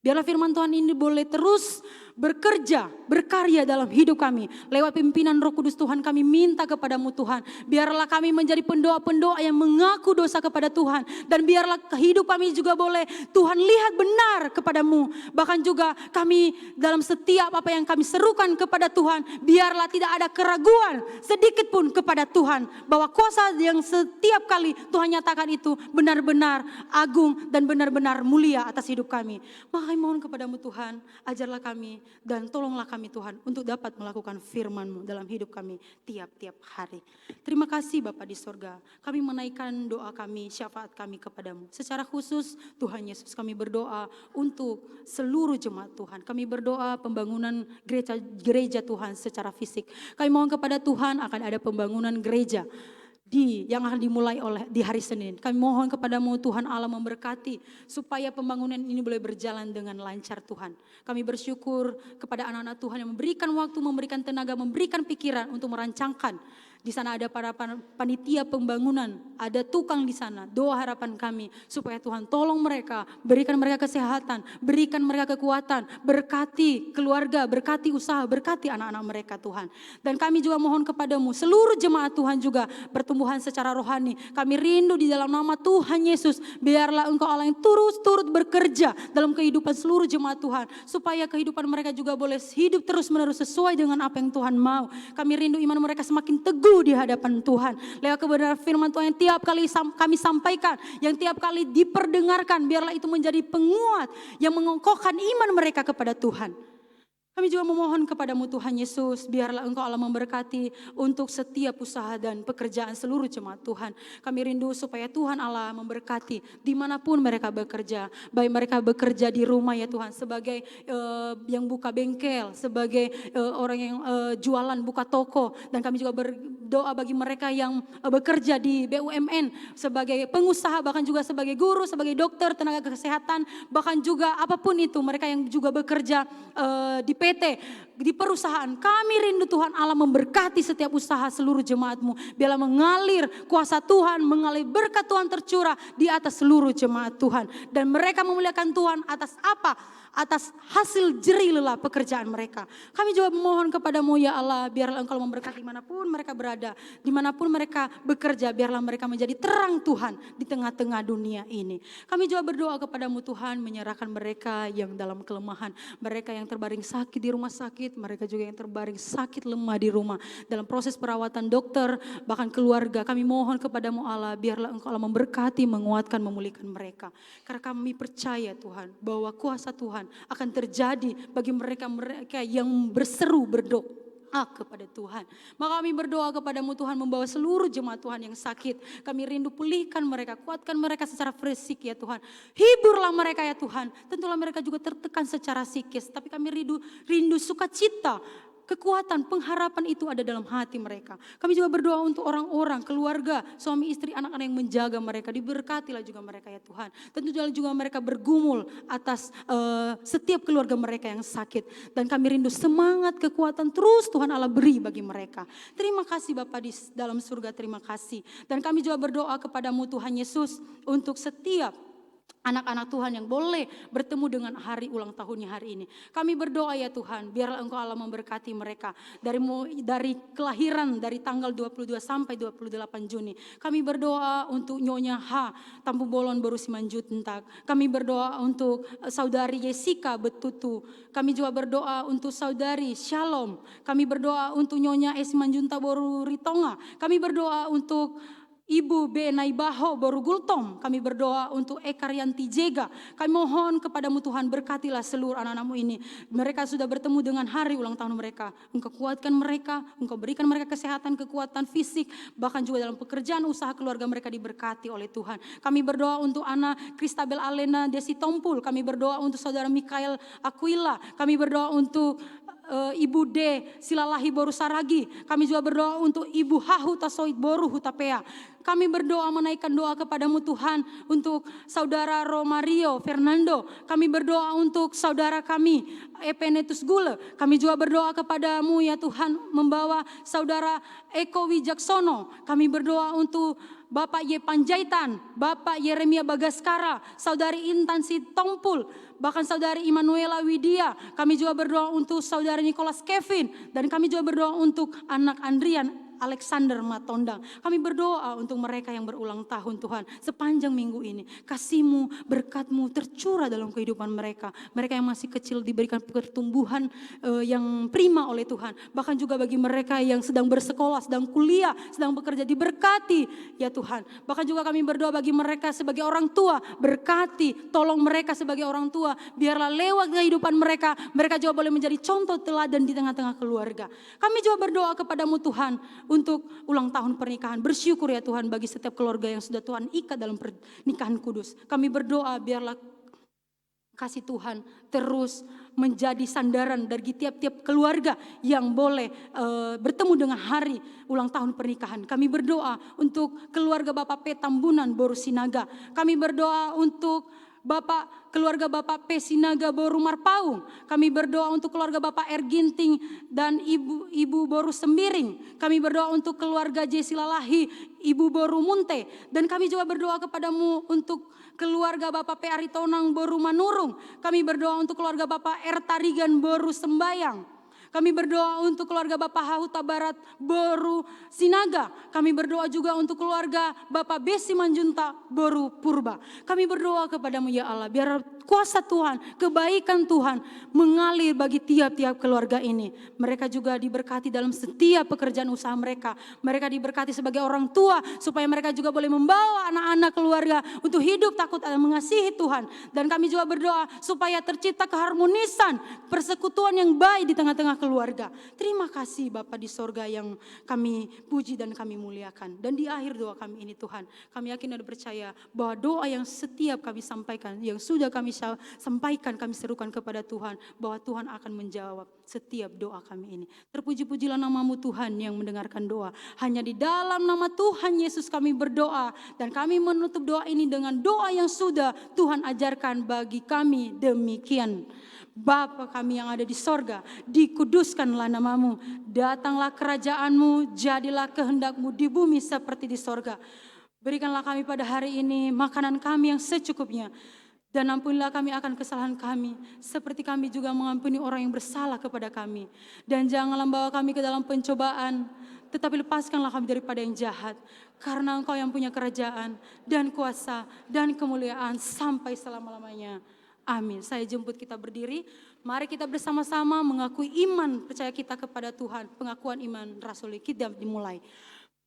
Biarlah firman Tuhan ini boleh terus bekerja, berkarya dalam hidup kami. Lewat pimpinan Roh Kudus Tuhan kami minta kepadamu Tuhan. Biarlah kami menjadi pendoa-pendoa yang mengaku dosa kepada Tuhan. Dan biarlah hidup kami juga boleh Tuhan lihat benar kepadamu. Bahkan juga kami dalam setiap apa yang kami serukan kepada Tuhan. Biarlah tidak ada keraguan sedikit pun kepada Tuhan. Bahwa kuasa yang setiap kali Tuhan nyatakan itu benar-benar agung dan benar-benar mulia atas hidup kami. Maka mohon kepadamu Tuhan, ajarlah kami dan tolonglah kami Tuhan untuk dapat melakukan firman-Mu dalam hidup kami tiap-tiap hari. Terima kasih Bapa di sorga, kami menaikkan doa kami, syafaat kami kepadamu. Secara khusus Tuhan Yesus kami berdoa untuk seluruh jemaat Tuhan. Kami berdoa pembangunan gereja Tuhan secara fisik. Kami mohon kepada Tuhan akan ada pembangunan gereja yang akan dimulai di hari Senin. Kami mohon kepadamu Tuhan Allah memberkati supaya pembangunan ini boleh berjalan dengan lancar Tuhan. Kami bersyukur kepada anak-anak Tuhan yang memberikan waktu, memberikan tenaga, memberikan pikiran untuk merancangkan. Di sana ada para panitia pembangunan, ada tukang di sana. Doa harapan kami supaya Tuhan tolong mereka, berikan mereka kesehatan, berikan mereka kekuatan, berkati keluarga, berkati usaha, berkati anak-anak mereka Tuhan. Dan kami juga mohon kepadamu seluruh jemaat Tuhan juga pertumbuhan secara rohani. Kami rindu di dalam nama Tuhan Yesus, biarlah Engkau Allah yang turut bekerja dalam kehidupan seluruh jemaat Tuhan. Supaya kehidupan mereka juga boleh hidup terus menerus sesuai dengan apa yang Tuhan mau. Kami rindu iman mereka semakin teguh di hadapan Tuhan. Lewat kebenaran firman Tuhan yang tiap kali kami sampaikan, yang tiap kali diperdengarkan, biarlah itu menjadi penguat yang mengokohkan iman mereka kepada Tuhan. Kami juga memohon kepadamu Tuhan Yesus, biarlah Engkau Allah memberkati untuk setiap usaha dan pekerjaan seluruh jemaat Tuhan. Kami rindu supaya Tuhan Allah memberkati dimanapun mereka bekerja. Baik mereka bekerja di rumah ya Tuhan, sebagai yang buka bengkel, sebagai orang yang jualan, buka toko. Dan kami juga berdoa bagi mereka yang bekerja di BUMN, sebagai pengusaha, bahkan juga sebagai guru, sebagai dokter, tenaga kesehatan, bahkan juga apapun itu, mereka yang juga bekerja di PT, di perusahaan. Kami rindu Tuhan Allah memberkati setiap usaha seluruh jemaat-Mu. Biarlah mengalir kuasa Tuhan, mengalir berkat Tuhan tercurah di atas seluruh jemaat Tuhan. Dan mereka memuliakan Tuhan atas apa atas hasil jerih lelah pekerjaan mereka. Kami juga memohon kepadamu ya Allah, biarlah Engkau memberkati dimanapun mereka berada, dimanapun mereka bekerja, biarlah mereka menjadi terang Tuhan di tengah-tengah dunia ini. Kami juga berdoa kepadamu Tuhan, menyerahkan mereka yang dalam kelemahan, mereka yang terbaring sakit di rumah sakit, mereka juga yang terbaring sakit lemah di rumah, dalam proses perawatan dokter, bahkan keluarga. Kami mohon kepadamu Allah, biarlah Engkau Allah memberkati, menguatkan, memulihkan mereka. Karena kami percaya Tuhan, bahwa kuasa Tuhan akan terjadi bagi mereka yang berseru berdoa kepada Tuhan. Maka kami berdoa kepadamu Tuhan, membawa seluruh jemaat Tuhan yang sakit. Kami rindu pulihkan mereka, kuatkan mereka secara fisik ya Tuhan. Hiburlah mereka ya Tuhan. Tentulah mereka juga tertekan secara psikis, tapi kami rindu sukacita, kekuatan, pengharapan itu ada dalam hati mereka. Kami juga berdoa untuk orang-orang, keluarga, suami istri, anak-anak yang menjaga mereka. Diberkatilah juga mereka ya Tuhan. Tentu juga mereka bergumul atas setiap keluarga mereka yang sakit. Dan kami rindu semangat, kekuatan terus Tuhan Allah beri bagi mereka. Terima kasih Bapa di dalam surga, terima kasih. Dan kami juga berdoa kepadamu Tuhan Yesus untuk setiap anak-anak Tuhan yang boleh bertemu dengan hari ulang tahunnya hari ini. Kami berdoa ya Tuhan, biarlah Engkau Allah memberkati mereka. Dari kelahiran dari tanggal 22 sampai 28 Juni. Kami berdoa untuk Nyonya H. Tampu Bolon Boru Simanjuntak. Kami berdoa untuk saudari Jessica Betutu. Kami juga berdoa untuk saudari Shalom. Kami berdoa untuk Nyonya S. Manjunta Boru Ritonga. Kami berdoa untuk Ibu B. Naibaho Boru Gultom. Kami berdoa untuk Eka Rianti Jega. Kami mohon kepadamu Tuhan, berkatilah seluruh anak-anakmu ini. Mereka sudah bertemu dengan hari ulang tahun mereka. Engkau kuatkan mereka, Engkau berikan mereka kesehatan, kekuatan fisik, bahkan juga dalam pekerjaan usaha keluarga mereka diberkati oleh Tuhan. Kami berdoa untuk Ana Kristabel Alena Desi Tompul. Kami berdoa untuk saudara Mikael Aquila. Kami berdoa untuk Ibu D. Silalahi Boru Saragi. Kami juga berdoa untuk Ibu Hahu Tasoid Boru Hutapea. Kami berdoa menaikkan doa kepadamu Tuhan untuk saudara Romario Fernando. Kami berdoa untuk saudara kami Epenetus Gule. Kami juga berdoa kepadamu ya Tuhan, membawa saudara Eko Wijaksono. Kami berdoa untuk Bapak Ye Panjaitan, Bapak Yeremia Bagaskara, saudari Intan Sitompul, bahkan saudari Immanuela Widya. Kami juga berdoa untuk saudari Nicholas Kevin, dan kami juga berdoa untuk anak Andrian Alexander Matondang. Kami berdoa untuk mereka yang berulang tahun Tuhan. Sepanjang minggu ini kasih-Mu, berkat-Mu tercurah dalam kehidupan mereka. Mereka yang masih kecil diberikan pertumbuhan yang prima oleh Tuhan. Bahkan juga bagi mereka yang sedang bersekolah, sedang kuliah, sedang bekerja, diberkati ya Tuhan. Bahkan juga kami berdoa bagi mereka sebagai orang tua, berkati, tolong mereka sebagai orang tua. Biarlah lewat kehidupan mereka, mereka juga boleh menjadi contoh teladan di tengah-tengah keluarga. Kami juga berdoa kepadamu Tuhan untuk ulang tahun pernikahan. Bersyukur ya Tuhan bagi setiap keluarga yang sudah Tuhan ikat dalam pernikahan kudus. Kami berdoa biarlah kasih Tuhan terus menjadi sandaran dari tiap-tiap keluarga yang boleh bertemu dengan hari ulang tahun pernikahan. Kami berdoa untuk keluarga Bapak P. Tambunan Boru Sinaga. Kami berdoa untuk keluarga Bapak P. Sinaga Boru Marpaung. Kami berdoa untuk keluarga Bapak R. Ginting dan Ibu Boru Sembiring. Kami berdoa untuk keluarga J. Silalahi, Ibu Boru Munte. Dan kami juga berdoa kepadamu untuk keluarga Bapak P. Aritonang Boru Manurung. Kami berdoa untuk keluarga Bapak R. Tarigan Boru Sembayang. Kami berdoa untuk keluarga Bapak Hahuta Barat Boru Sinaga. Kami berdoa juga untuk keluarga Bapak B. Simanjunta Boru Purba. Kami berdoa kepadamu ya Allah, biar kuasa Tuhan, kebaikan Tuhan mengalir bagi tiap-tiap keluarga ini. Mereka juga diberkati dalam setiap pekerjaan usaha mereka. Mereka diberkati sebagai orang tua supaya mereka juga boleh membawa anak-anak keluarga untuk hidup takut dan mengasihi Tuhan. Dan kami juga berdoa supaya tercipta keharmonisan, persekutuan yang baik di tengah-tengah keluarga. Terima kasih Bapa di sorga yang kami puji dan kami muliakan. Dan di akhir doa kami ini Tuhan, kami yakin dan percaya bahwa doa yang setiap kami sampaikan, yang sudah kami sampaikan, kami serukan kepada Tuhan, bahwa Tuhan akan menjawab setiap doa kami ini. Terpuji-pujilah namamu Tuhan yang mendengarkan doa. Hanya di dalam nama Tuhan Yesus kami berdoa, dan kami menutup doa ini dengan doa yang sudah Tuhan ajarkan bagi kami demikian. Bapa kami yang ada di sorga, dikuduskanlah namamu, datanglah kerajaanmu, jadilah kehendakmu di bumi seperti di sorga. Berikanlah kami pada hari ini makanan kami yang secukupnya. Dan ampunilah kami akan kesalahan kami, seperti kami juga mengampuni orang yang bersalah kepada kami. Dan janganlah bawa kami ke dalam pencobaan, tetapi lepaskanlah kami daripada yang jahat. Karena Engkau yang punya kerajaan dan kuasa dan kemuliaan sampai selama-lamanya. Amin. Saya jemput kita berdiri. Mari kita bersama-sama mengakui iman percaya kita kepada Tuhan. Pengakuan iman rasuli kita dimulai.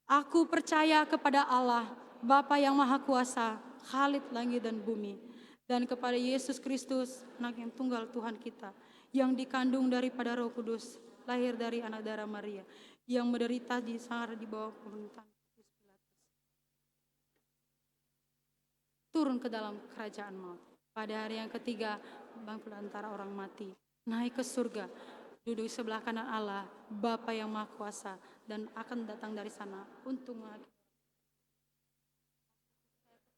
Aku percaya kepada Allah, Bapa yang Maha Kuasa, Khalik langit dan bumi. Dan kepada Yesus Kristus, anak yang tunggal Tuhan kita, yang dikandung daripada Roh Kudus, lahir dari anak darah Maria, yang menderita di sana di bawah pemerintahan Pilatus, turun ke dalam kerajaan maut. Pada hari yang ketiga, bangkit antara orang mati, naik ke surga, duduk sebelah kanan Allah, Bapa yang Maha Kuasa, dan akan datang dari sana untuk menghakimi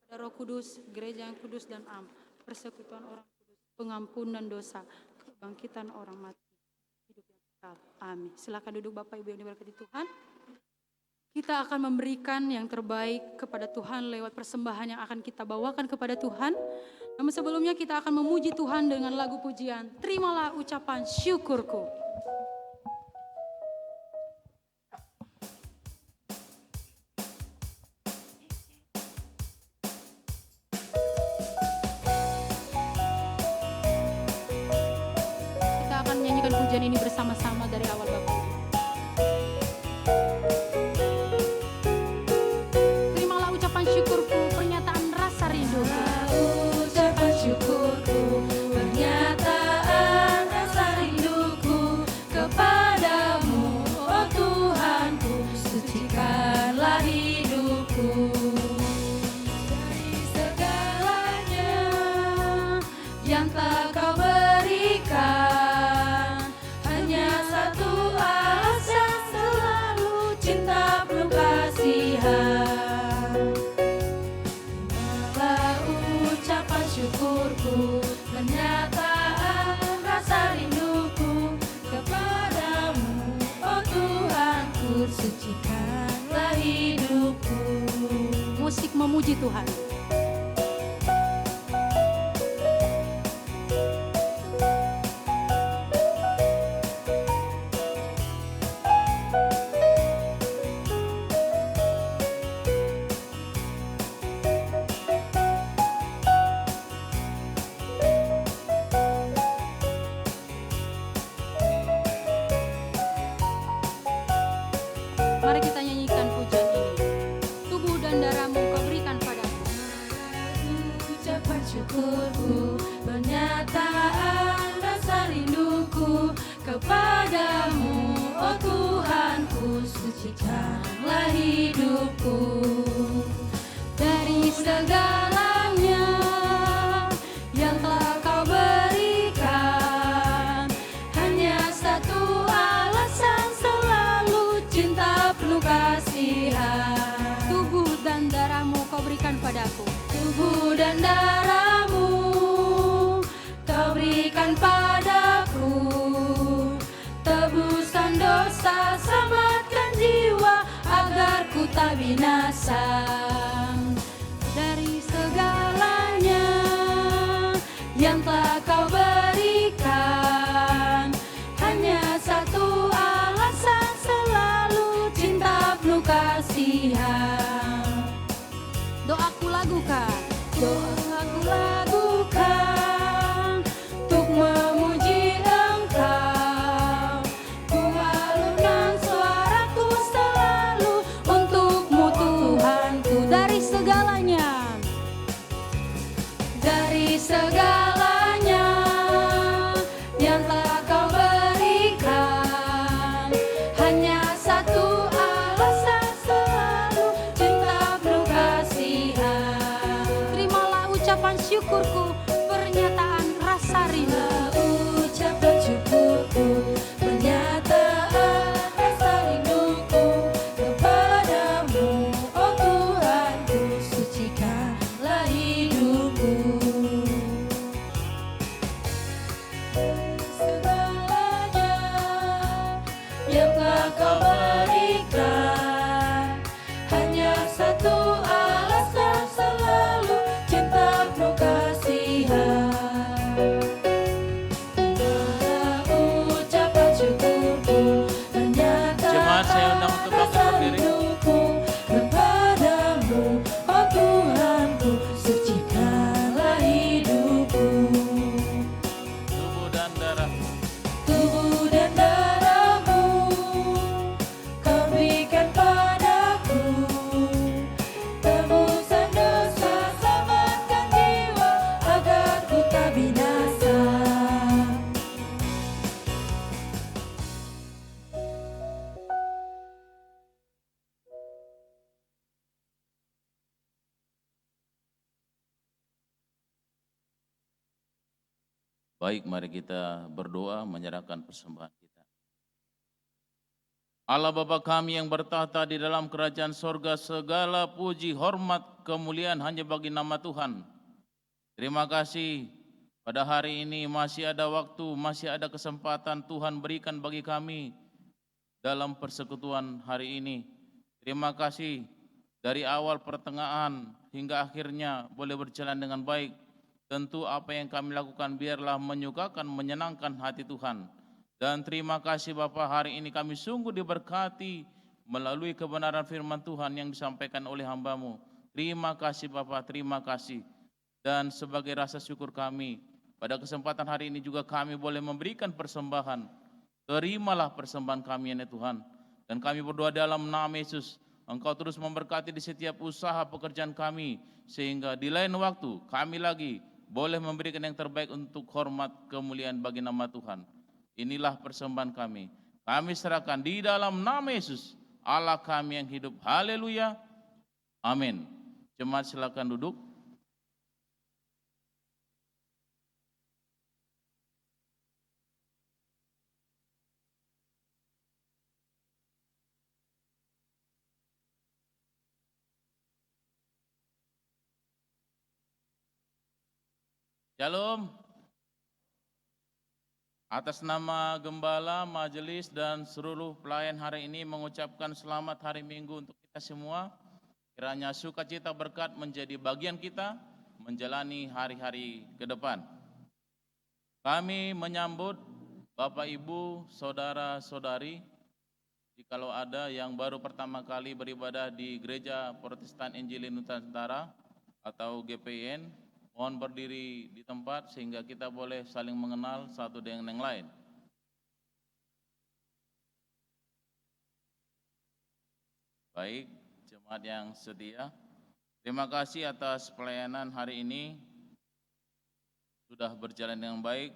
Roh Kudus, gereja yang kudus dan am, persekutuan orang kudus, pengampunan dosa, kebangkitan orang mati, hidup yang kekal. Amin. Silakan duduk Bapak Ibu yang diberkati Tuhan. Kita akan memberikan yang terbaik kepada Tuhan lewat persembahan yang akan kita bawakan kepada Tuhan. Namun sebelumnya kita akan memuji Tuhan dengan lagu pujian. Terimalah ucapan syukurku. Pujian ini bersama-sama dari awal Bapak Ibu. Terimalah ucapan syukurku, pernyataan rasa rinduku. Ucapan syukurku, pernyataan rasa rinduku kepadamu, oh Tuhanku, sucikanlah hidupku. Dari segalanya yang telah Kau berikan, syukurku, pernyataan rasa rinduku kepadamu, oh Tuhanku, sucikanlah hidupku. Musik memuji Tuhan. Mari kita nyanyikan pujian ini. Tubuh dan darahmu Kau berikan padaku. Ucapan syukurku, pernyataan rasa rinduku kepadamu, oh Tuhanku, sucikanlah hidupku. Dari segalanya yang telah Kau berikan, hanya satu alasan selalu cinta penuh kasihan. Tubuh dan darahmu Kau berikan padaku. Tubuh dan darahmu Kau berikan padaku, tebusan dosa, selamatkan jiwa agar ku tak binasa. Dari segalanya yang telah Kau berikan, hanya satu alasan selalu cinta penuh kasihan. Doaku lagukan. Doaku lagukan untuk memuji Engkau. Ku alunkan suaraku selalu untuk-Mu Tuhanku. Dari segalanya, dari segalanya yang telah Kau berikan, hanya satu alasan selalu cinta penuh kasihan. terimalah ucapan syukurku, pernyataan rasa rindu. Ucapan syukurku, pernyataan rasa rinduku kepadamu, oh Tuhanku, sucikanlah hidupku. Segalanya yang telah Kau berikan, hanya satu alasan selalu cinta penuh kasih. Baik, mari kita berdoa menyerahkan persembahan kita. Allah Bapa kami yang bertahta di dalam kerajaan sorga, segala puji, hormat, kemuliaan hanya bagi nama Tuhan. Terima kasih pada hari ini masih ada waktu, masih ada kesempatan Tuhan berikan bagi kami dalam persekutuan hari ini. Terima kasih dari awal pertengahan hingga akhirnya boleh berjalan dengan baik. Tentu apa yang kami lakukan biarlah menyukakan, menyenangkan hati Tuhan. Dan terima kasih Bapa, hari ini kami sungguh diberkati melalui kebenaran firman Tuhan yang disampaikan oleh hamba-Mu. Terima kasih Bapa, terima kasih. Dan sebagai rasa syukur kami, pada kesempatan hari ini juga kami boleh memberikan persembahan. Terimalah persembahan kami ya Tuhan. Dan kami berdoa dalam nama Yesus, Engkau terus memberkati di setiap usaha pekerjaan kami, sehingga di lain waktu kami lagi boleh memberikan yang terbaik untuk hormat kemuliaan bagi nama Tuhan. Inilah persembahan kami. Kami serahkan di dalam nama Yesus, Allah kami yang hidup. Haleluya. Amin. Jemaat silakan duduk. Shalom. Atas nama Gembala, Majelis, dan seluruh pelayan hari ini mengucapkan selamat hari Minggu untuk kita semua. Kiranya sukacita berkat menjadi bagian kita menjalani hari-hari ke depan. Kami menyambut Bapak, Ibu, Saudara-saudari, jikalau ada yang baru pertama kali beribadah di Gereja Protestan Injili Nusantara atau GPIN, mohon berdiri di tempat sehingga kita boleh saling mengenal satu dengan yang lain. Baik, jemaat yang setia, terima kasih atas pelayanan hari ini. Sudah berjalan dengan baik.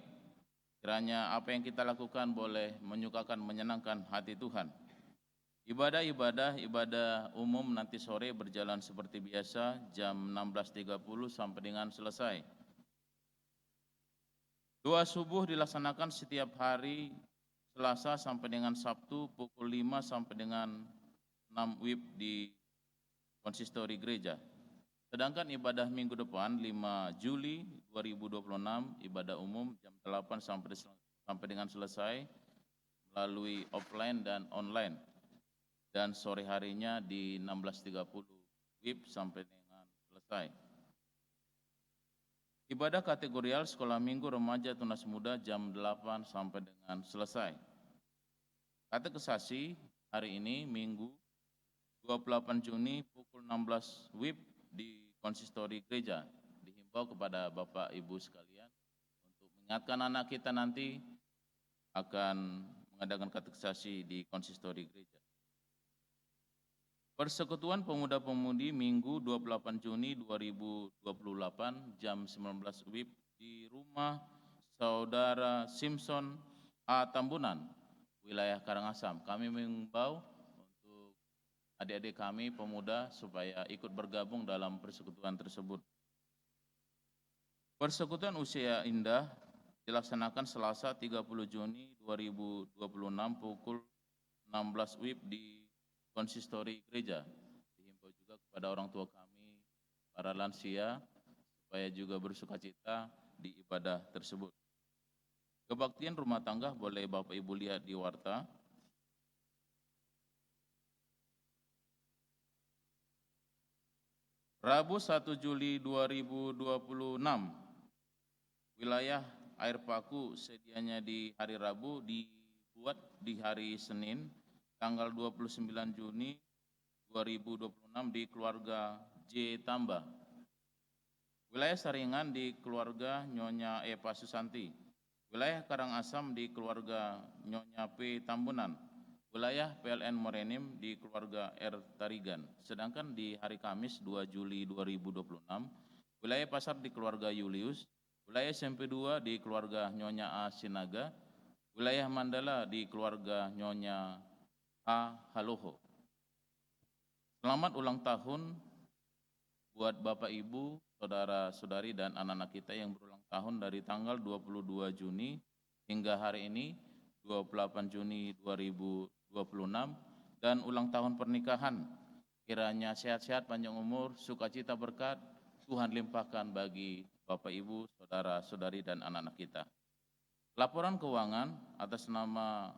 Kiranya apa yang kita lakukan boleh menyukakan, menyenangkan hati Tuhan. Ibadah umum nanti sore berjalan seperti biasa jam 16.30 sampai dengan selesai. Doa subuh dilaksanakan setiap hari Selasa sampai dengan Sabtu pukul 5 sampai dengan 6 WIB di konsistori gereja. Sedangkan ibadah minggu depan 5 Juli 2026 ibadah umum jam 8 sampai dengan selesai melalui offline dan online. Dan sore harinya di 16.30 WIB sampai dengan selesai. Ibadah kategorial sekolah minggu remaja tunas muda jam 8 sampai dengan selesai. Katekisasi hari ini Minggu 28 Juni pukul 16 WIB di konsistori gereja. Dihimbau kepada Bapak Ibu sekalian untuk mengingatkan anak kita nanti akan mengadakan katekisasi di konsistori gereja. Persekutuan Pemuda-Pemudi Minggu 28 Juni 2028 jam 19 WIB di rumah Saudara Simpson A. Tambunan, wilayah Karangasem. Kami mengimbau untuk adik-adik kami pemuda supaya ikut bergabung dalam persekutuan tersebut. Persekutuan Usia Indah dilaksanakan Selasa 30 Juni 2026 pukul 16 WIB di konsistori gereja. Dihimbau juga kepada orang tua kami, para lansia, supaya juga bersukacita di ibadah tersebut. Kebaktian rumah tangga boleh Bapak Ibu lihat di warta. Rabu 1 Juli 2026, wilayah air paku sedianya di hari Rabu dibuat di hari Senin tanggal 29 Juni 2026 di keluarga J. Tamba. Wilayah Saringan di keluarga Nyonya Eva Susanti. Wilayah Karangasem di keluarga Nyonya P. Tambunan. Wilayah PLN Morenim di keluarga R. Tarigan. Sedangkan di hari Kamis 2 Juli 2026, wilayah Pasar di keluarga Julius. Wilayah SMP 2 di keluarga Nyonya A. Sinaga. Wilayah Mandala di keluarga Nyonya A. Haloho. Selamat ulang tahun buat Bapak Ibu, saudara-saudari dan anak-anak kita yang berulang tahun dari tanggal 22 Juni hingga hari ini 28 Juni 2026 dan ulang tahun pernikahan. Kiranya sehat-sehat, panjang umur, sukacita, berkat Tuhan limpahkan bagi Bapak Ibu, saudara-saudari dan anak-anak kita. Laporan keuangan atas nama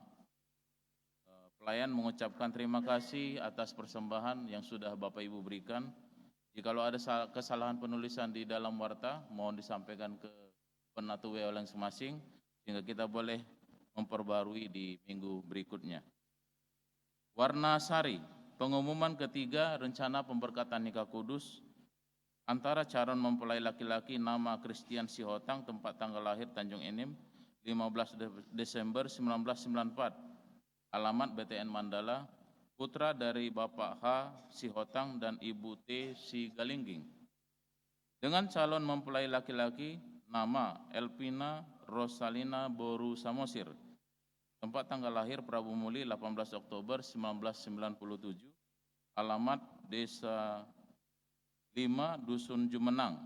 pelayan mengucapkan terima kasih atas persembahan yang sudah Bapak Ibu berikan. Jikalau ada kesalahan penulisan di dalam warta, mohon disampaikan ke penatu WA masing-masing sehingga kita boleh memperbarui di minggu berikutnya. Warna Sari, pengumuman ketiga rencana pemberkatan nikah kudus antara calon mempelai laki-laki nama Christian Sihotang, tempat tanggal lahir Tanjung Enim, 15 Desember 1994, alamat BTN Mandala, putra dari Bapak H. Sihotang dan Ibu T. Sigalingging. Dengan calon mempelai laki-laki nama Elpina Rosalina Boru Samosir, tempat tanggal lahir Prabu Muli 18 Oktober 1997, alamat Desa 5 Dusun Jumenang,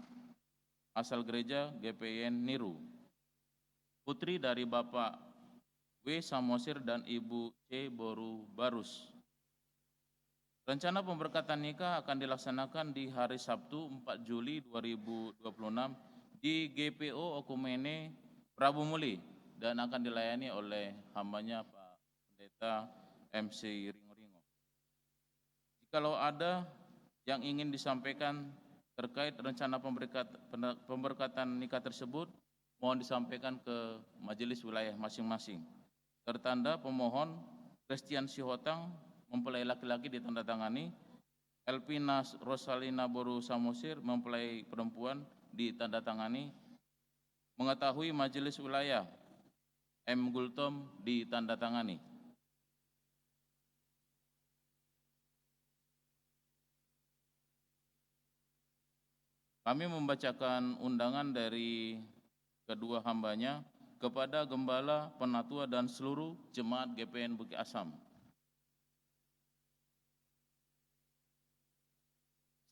asal gereja GPIN Niru, putri dari Bapak W. Samosir dan Ibu C. Boru Barus. Rencana pemberkatan nikah akan dilaksanakan di hari Sabtu 4 Juli 2026 di GPO Okumene Prabu Muli dan akan dilayani oleh hambanya Pak Pendeta MC Ringo-Ringo. Jikalau ada yang ingin disampaikan terkait rencana pemberkatan nikah tersebut, mohon disampaikan ke majelis wilayah masing-masing. Tertanda pemohon Christian Sihotang, mempelai laki-laki ditandatangani, Elpina Rosalina Boru Samosir, mempelai perempuan ditandatangani, mengetahui majelis wilayah M. Gultom ditandatangani. Kami membacakan undangan dari kedua hambanya kepada Gembala, Penatua dan seluruh jemaat GPN Bukit Asam.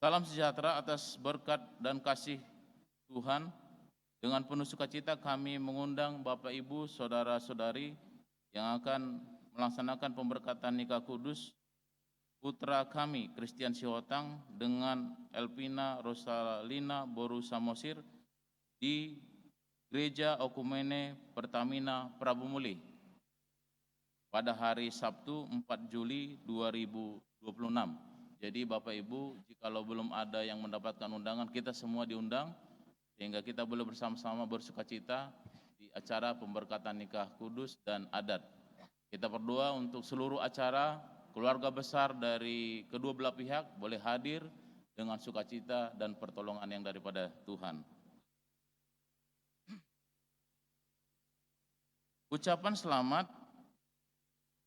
Salam sejahtera atas berkat dan kasih Tuhan. Dengan penuh sukacita kami mengundang Bapak Ibu, saudara-saudari yang akan melaksanakan pemberkatan nikah kudus putra kami Christian Sihotang dengan Elpina Rosalina Boru Samosir di Gereja Okumene Pertamina Prabu Muli pada hari Sabtu 4 Juli 2026. Jadi Bapak Ibu, jikalau belum ada yang mendapatkan undangan, kita semua diundang sehingga kita boleh bersama-sama bersukacita di acara pemberkatan nikah kudus dan adat. Kita berdoa untuk seluruh acara, keluarga besar dari kedua belah pihak boleh hadir dengan sukacita dan pertolongan yang daripada Tuhan. Ucapan selamat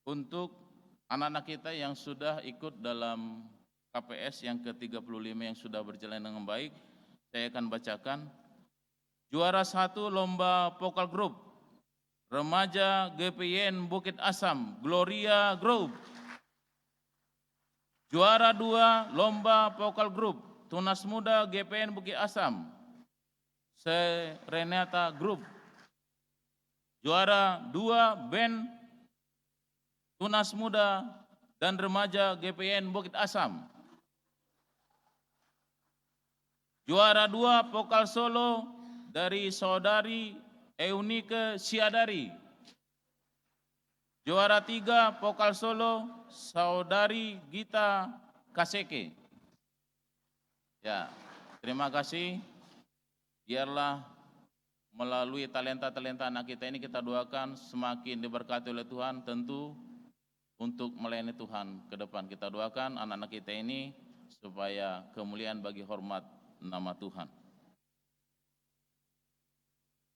untuk anak-anak kita yang sudah ikut dalam KPS yang ke-35 yang sudah berjalan dengan baik. Saya akan bacakan. Juara 1 lomba vokal grup remaja GPIN Bukit Asam, Gloria Group. Juara 2 lomba vokal grup Tunas Muda GPN Bukit Asam, Serenata Group. Juara 2 band Tunas Muda dan Remaja GPN Bukit Asam. Juara 2 vokal solo dari saudari Eunike Siadari. Juara 3 vokal solo saudari Gita Kaseke. Ya, terima kasih. Biarlah melalui talenta-talenta anak kita ini kita doakan semakin diberkati oleh Tuhan, tentu untuk melayani Tuhan ke depan. Kita doakan anak-anak kita ini supaya kemuliaan bagi hormat nama Tuhan.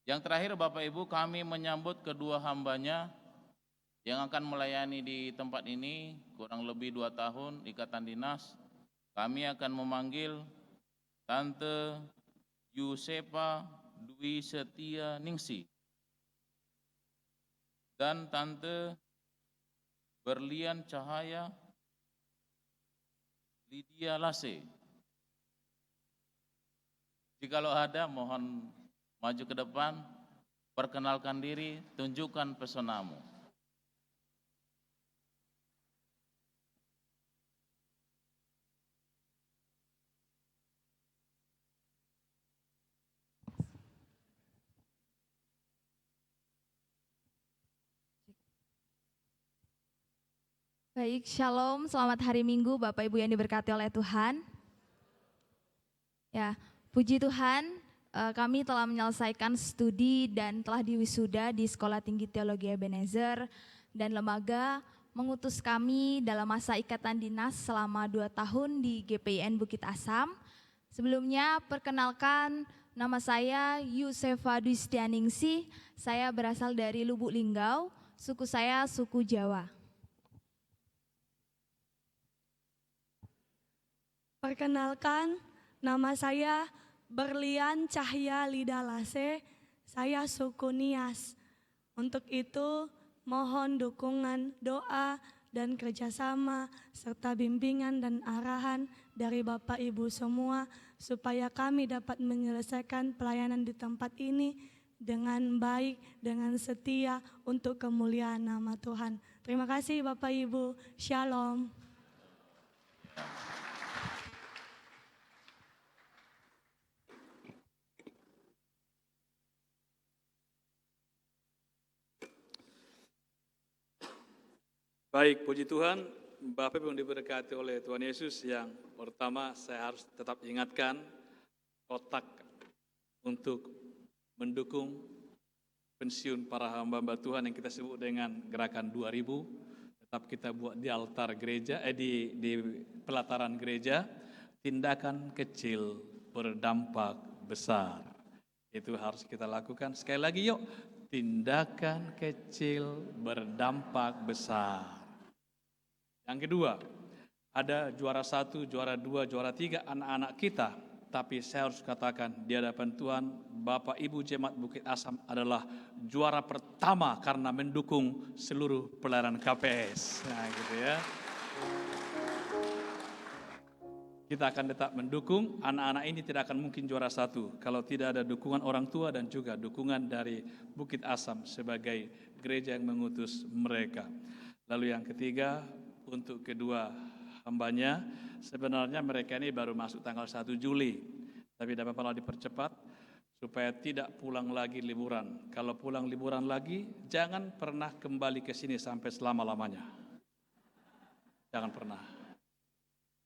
Yang terakhir Bapak Ibu, kami menyambut kedua hambanya yang akan melayani di tempat ini kurang lebih 2 tahun ikatan dinas. Kami akan memanggil Tante Yusepa Dwi Setia Ningsi dan Tante Berlian Cahaya Lydia Lase. Jikalau ada, mohon maju ke depan, perkenalkan diri, tunjukkan pesonamu. Baik, shalom, selamat hari Minggu Bapak Ibu yang diberkati oleh Tuhan. Ya, puji Tuhan, kami telah menyelesaikan studi dan telah diwisuda di Sekolah Tinggi Teologi Ebenezer, dan lembaga mengutus kami dalam masa ikatan dinas selama 2 tahun di GPIN Bukit Asam. Sebelumnya perkenalkan, nama saya Yusefa Duistianingsih, saya berasal dari Lubuk Linggau, suku saya suku Jawa. Perkenalkan, nama saya Berlian Cahya Lidalase, saya suku Nias. Untuk itu, mohon dukungan, doa, dan kerjasama, serta bimbingan dan arahan dari Bapak Ibu semua, supaya kami dapat menyelesaikan pelayanan di tempat ini dengan baik, dengan setia, untuk kemuliaan nama Tuhan. Terima kasih Bapak Ibu, Shalom. Baik, puji Tuhan, Bapak Ibu yang diberkati oleh Tuhan Yesus, yang pertama saya harus tetap ingatkan otak untuk mendukung pensiun para hamba-hamba Tuhan yang kita sebut dengan gerakan 2000, tetap kita buat di altar gereja, di pelataran gereja. Tindakan kecil berdampak besar, itu harus kita lakukan. Sekali lagi yuk, tindakan kecil berdampak besar. Yang kedua, ada juara 1, juara 2, juara 3 anak-anak kita. Tapi saya harus katakan di hadapan Tuhan, Bapak Ibu Jemaat Bukit Asam adalah juara pertama karena mendukung seluruh pelayanan KPS. Nah gitu ya. Kita akan tetap mendukung, anak-anak ini tidak akan mungkin juara 1 kalau tidak ada dukungan orang tua dan juga dukungan dari Bukit Asam sebagai gereja yang mengutus mereka. Lalu yang ketiga, untuk kedua hambanya, sebenarnya mereka ini baru masuk tanggal 1 Juli, tapi dapat malah dipercepat supaya tidak pulang lagi liburan. Kalau pulang liburan lagi, jangan pernah kembali ke sini sampai selama-lamanya. Jangan pernah.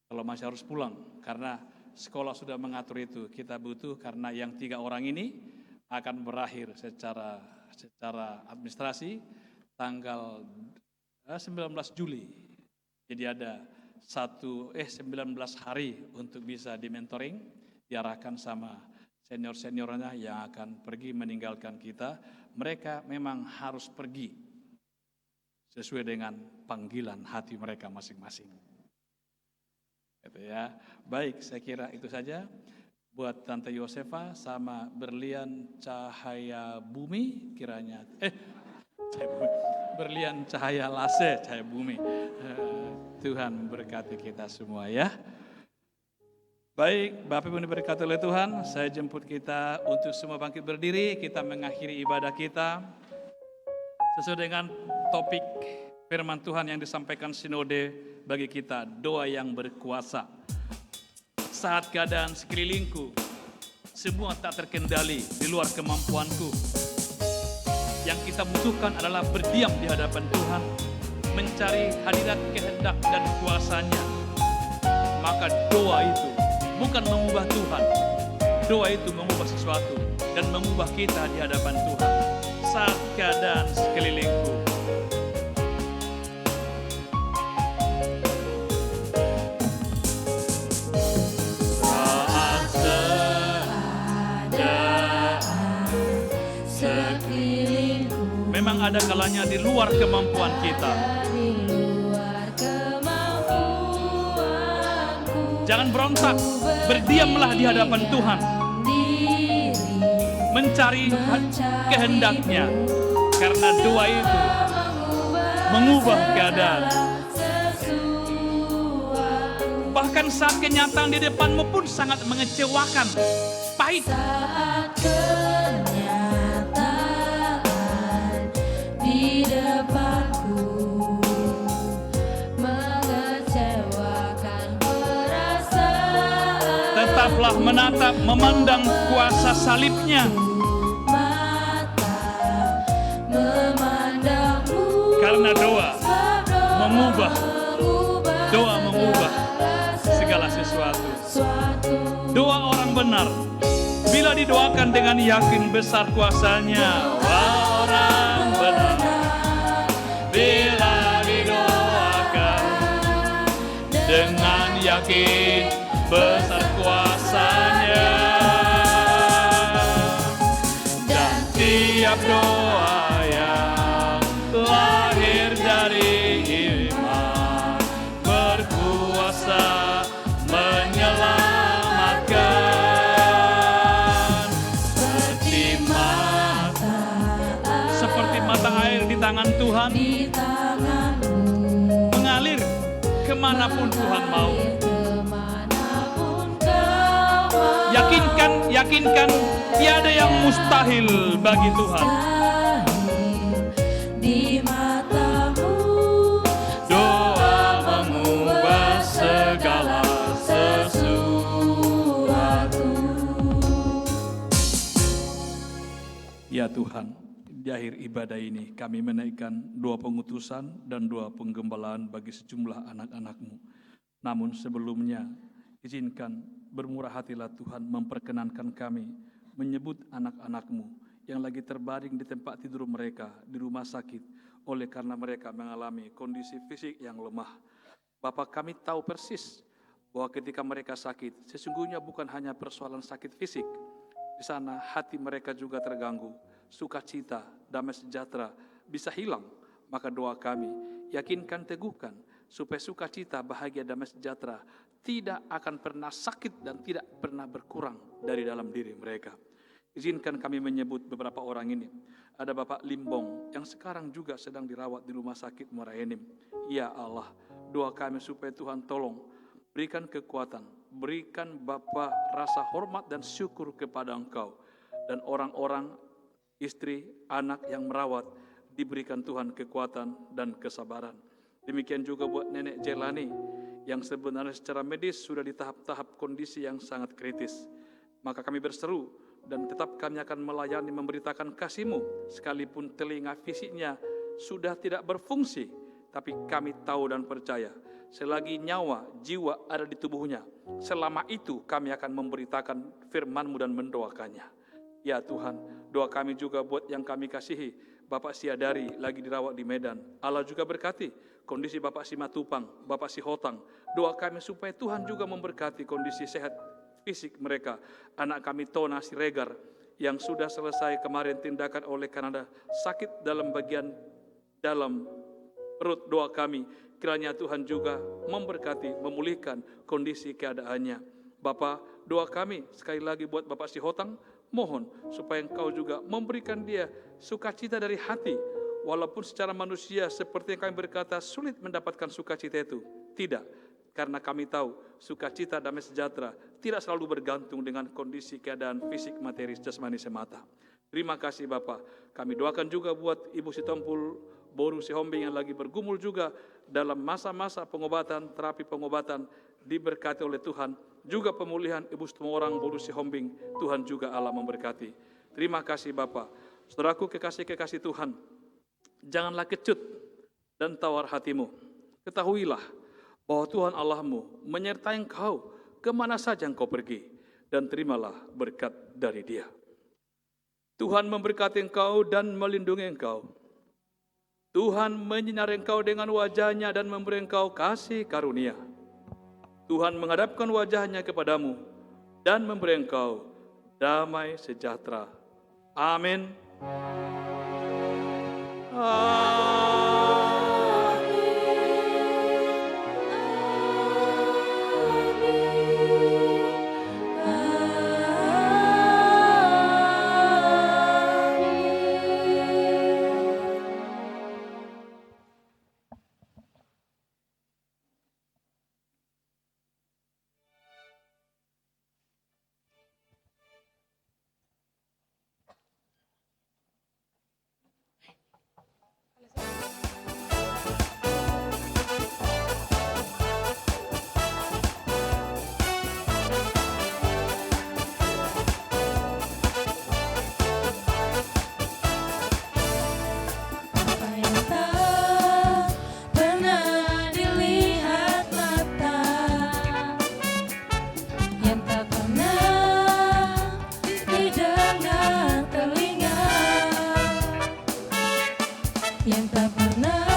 Kalau masih harus pulang, karena sekolah sudah mengatur itu. Kita butuh, karena yang 3 orang ini akan berakhir secara administrasi tanggal 19 Juli. Jadi ada 19 hari untuk bisa di-mentoring, diarahkan sama senior-seniornya yang akan pergi meninggalkan kita. Mereka memang harus pergi sesuai dengan panggilan hati mereka masing-masing. Gitu ya. Baik, saya kira itu saja buat Tante Yosefa sama Berlian Cahaya Bumi kiranya. Berlian Cahaya Lase, Cahaya Bumi. Tuhan memberkati kita semua ya. Baik, Bapak Ibu diberkati oleh Tuhan, saya jemput kita untuk semua bangkit berdiri, kita mengakhiri ibadah kita sesuai dengan topik firman Tuhan yang disampaikan sinode bagi kita, doa yang berkuasa. Saat keadaan sekelilingku semua tak terkendali di luar kemampuanku, yang kita butuhkan adalah berdiam di hadapan Tuhan, mencari hadirat kehendak dan kuasanya. Maka doa itu bukan mengubah Tuhan, doa itu mengubah sesuatu dan mengubah kita di hadapan Tuhan. Saat keadaan sekelilingku memang ada kalanya di luar kemampuan kita. Jangan berontak, berdiamlah di hadapan Tuhan, mencari kehendaknya, karena doa itu mengubah keadaan. Bahkan saat kenyataan di depanmu pun sangat mengecewakan, pahit. Saat kenyataan di depanku mengecewakan perasaan, Tetaplah menatap, memandang kuasa salibnya. mata memandangmu, Karena doa mengubah, doa mengubah segala sesuatu. Doa orang benar, bila didoakan dengan yakin besar kuasanya. Wah, orang benar, bila didoakan dengan yakin besar kuasanya. Dan tiap doa yang lahir dari iman berkuasa menyelamatkan. Seperti mata air di tangan Tuhan, di tanganmu mengalir kemanapun Tuhan mau. kemanapun kau mau. Yakinkan tiada yang mustahil bagi Tuhan. Di matamu Doa mengubah segala sesuatu. Ya Tuhan, di akhir ibadah ini kami menaikkan doa pengutusan dan doa penggembalaan bagi sejumlah anak-anak-Mu. Namun sebelumnya, izinkan bermurah hatilah Tuhan memperkenankan kami menyebut anak-anak-Mu yang lagi terbaring di tempat tidur mereka di rumah sakit oleh karena mereka mengalami kondisi fisik yang lemah. Bapak, kami tahu persis bahwa ketika mereka sakit, sesungguhnya bukan hanya persoalan sakit fisik. Di sana hati mereka juga terganggu, sukacita, damai sejahtera bisa hilang. Maka doa kami, yakinkan, teguhkan, supaya sukacita, bahagia, damai sejahtera tidak akan pernah sakit dan tidak pernah berkurang dari dalam diri mereka. Izinkan kami menyebut beberapa orang ini. Ada Bapak Limbong yang sekarang juga sedang dirawat di rumah sakit Muara Enim. Ya Allah, doa kami supaya Tuhan tolong berikan kekuatan, berikan Bapa rasa hormat dan syukur kepada Engkau. Dan orang-orang, istri, anak yang merawat, diberikan Tuhan kekuatan dan kesabaran. Demikian juga buat Nenek Jelani yang sebenarnya secara medis sudah di tahap-tahap kondisi yang sangat kritis. Maka kami berseru dan tetap kami akan melayani, memberitakan kasih-Mu, sekalipun telinga fisiknya sudah tidak berfungsi. Tapi kami tahu dan percaya, selagi nyawa, jiwa ada di tubuhnya, selama itu kami akan memberitakan firman-Mu dan mendoakannya. Ya Tuhan, doa kami juga buat yang kami kasihi, Bapak Siadari lagi dirawat di Medan. Allah juga berkati kondisi Bapak Simatupang, Bapak Sihotang. Doa kami supaya Tuhan juga memberkati kondisi sehat fisik mereka. Anak kami Tona Siregar yang sudah selesai kemarin tindakan oleh karena sakit dalam bagian dalam perut. Doa kami kiranya Tuhan juga memberkati, memulihkan kondisi keadaannya. Bapak, doa kami sekali lagi buat Bapak Sihotang, mohon supaya Engkau juga memberikan dia sukacita dari hati. Walaupun secara manusia seperti yang kami berkata sulit mendapatkan sukacita itu. Tidak. Karena kami tahu sukacita damai sejahtera tidak selalu bergantung dengan kondisi keadaan fisik, materi, jasmani semata. Terima kasih Bapak. Kami doakan juga buat Ibu Sitompul Boru Sihombing yang lagi bergumul juga dalam masa-masa pengobatan, terapi pengobatan, diberkati oleh Tuhan. Juga pemulihan Ibu Setumorang Boru Sihombing, Tuhan juga Allah memberkati. Terima kasih Bapak. Saudaraku kekasih-kekasih Tuhan, janganlah kecut dan tawar hatimu. Ketahuilah bahwa Tuhan Allahmu menyertai engkau kemana saja engkau pergi, dan terimalah berkat dari Dia. Tuhan memberkati engkau dan melindungi engkau. Tuhan menyinari engkau dengan wajah-Nya dan memberi engkau kasih karunia. Tuhan menghadapkan wajah-Nya kepadamu dan memberi engkau damai sejahtera. Amin. yang tak pernah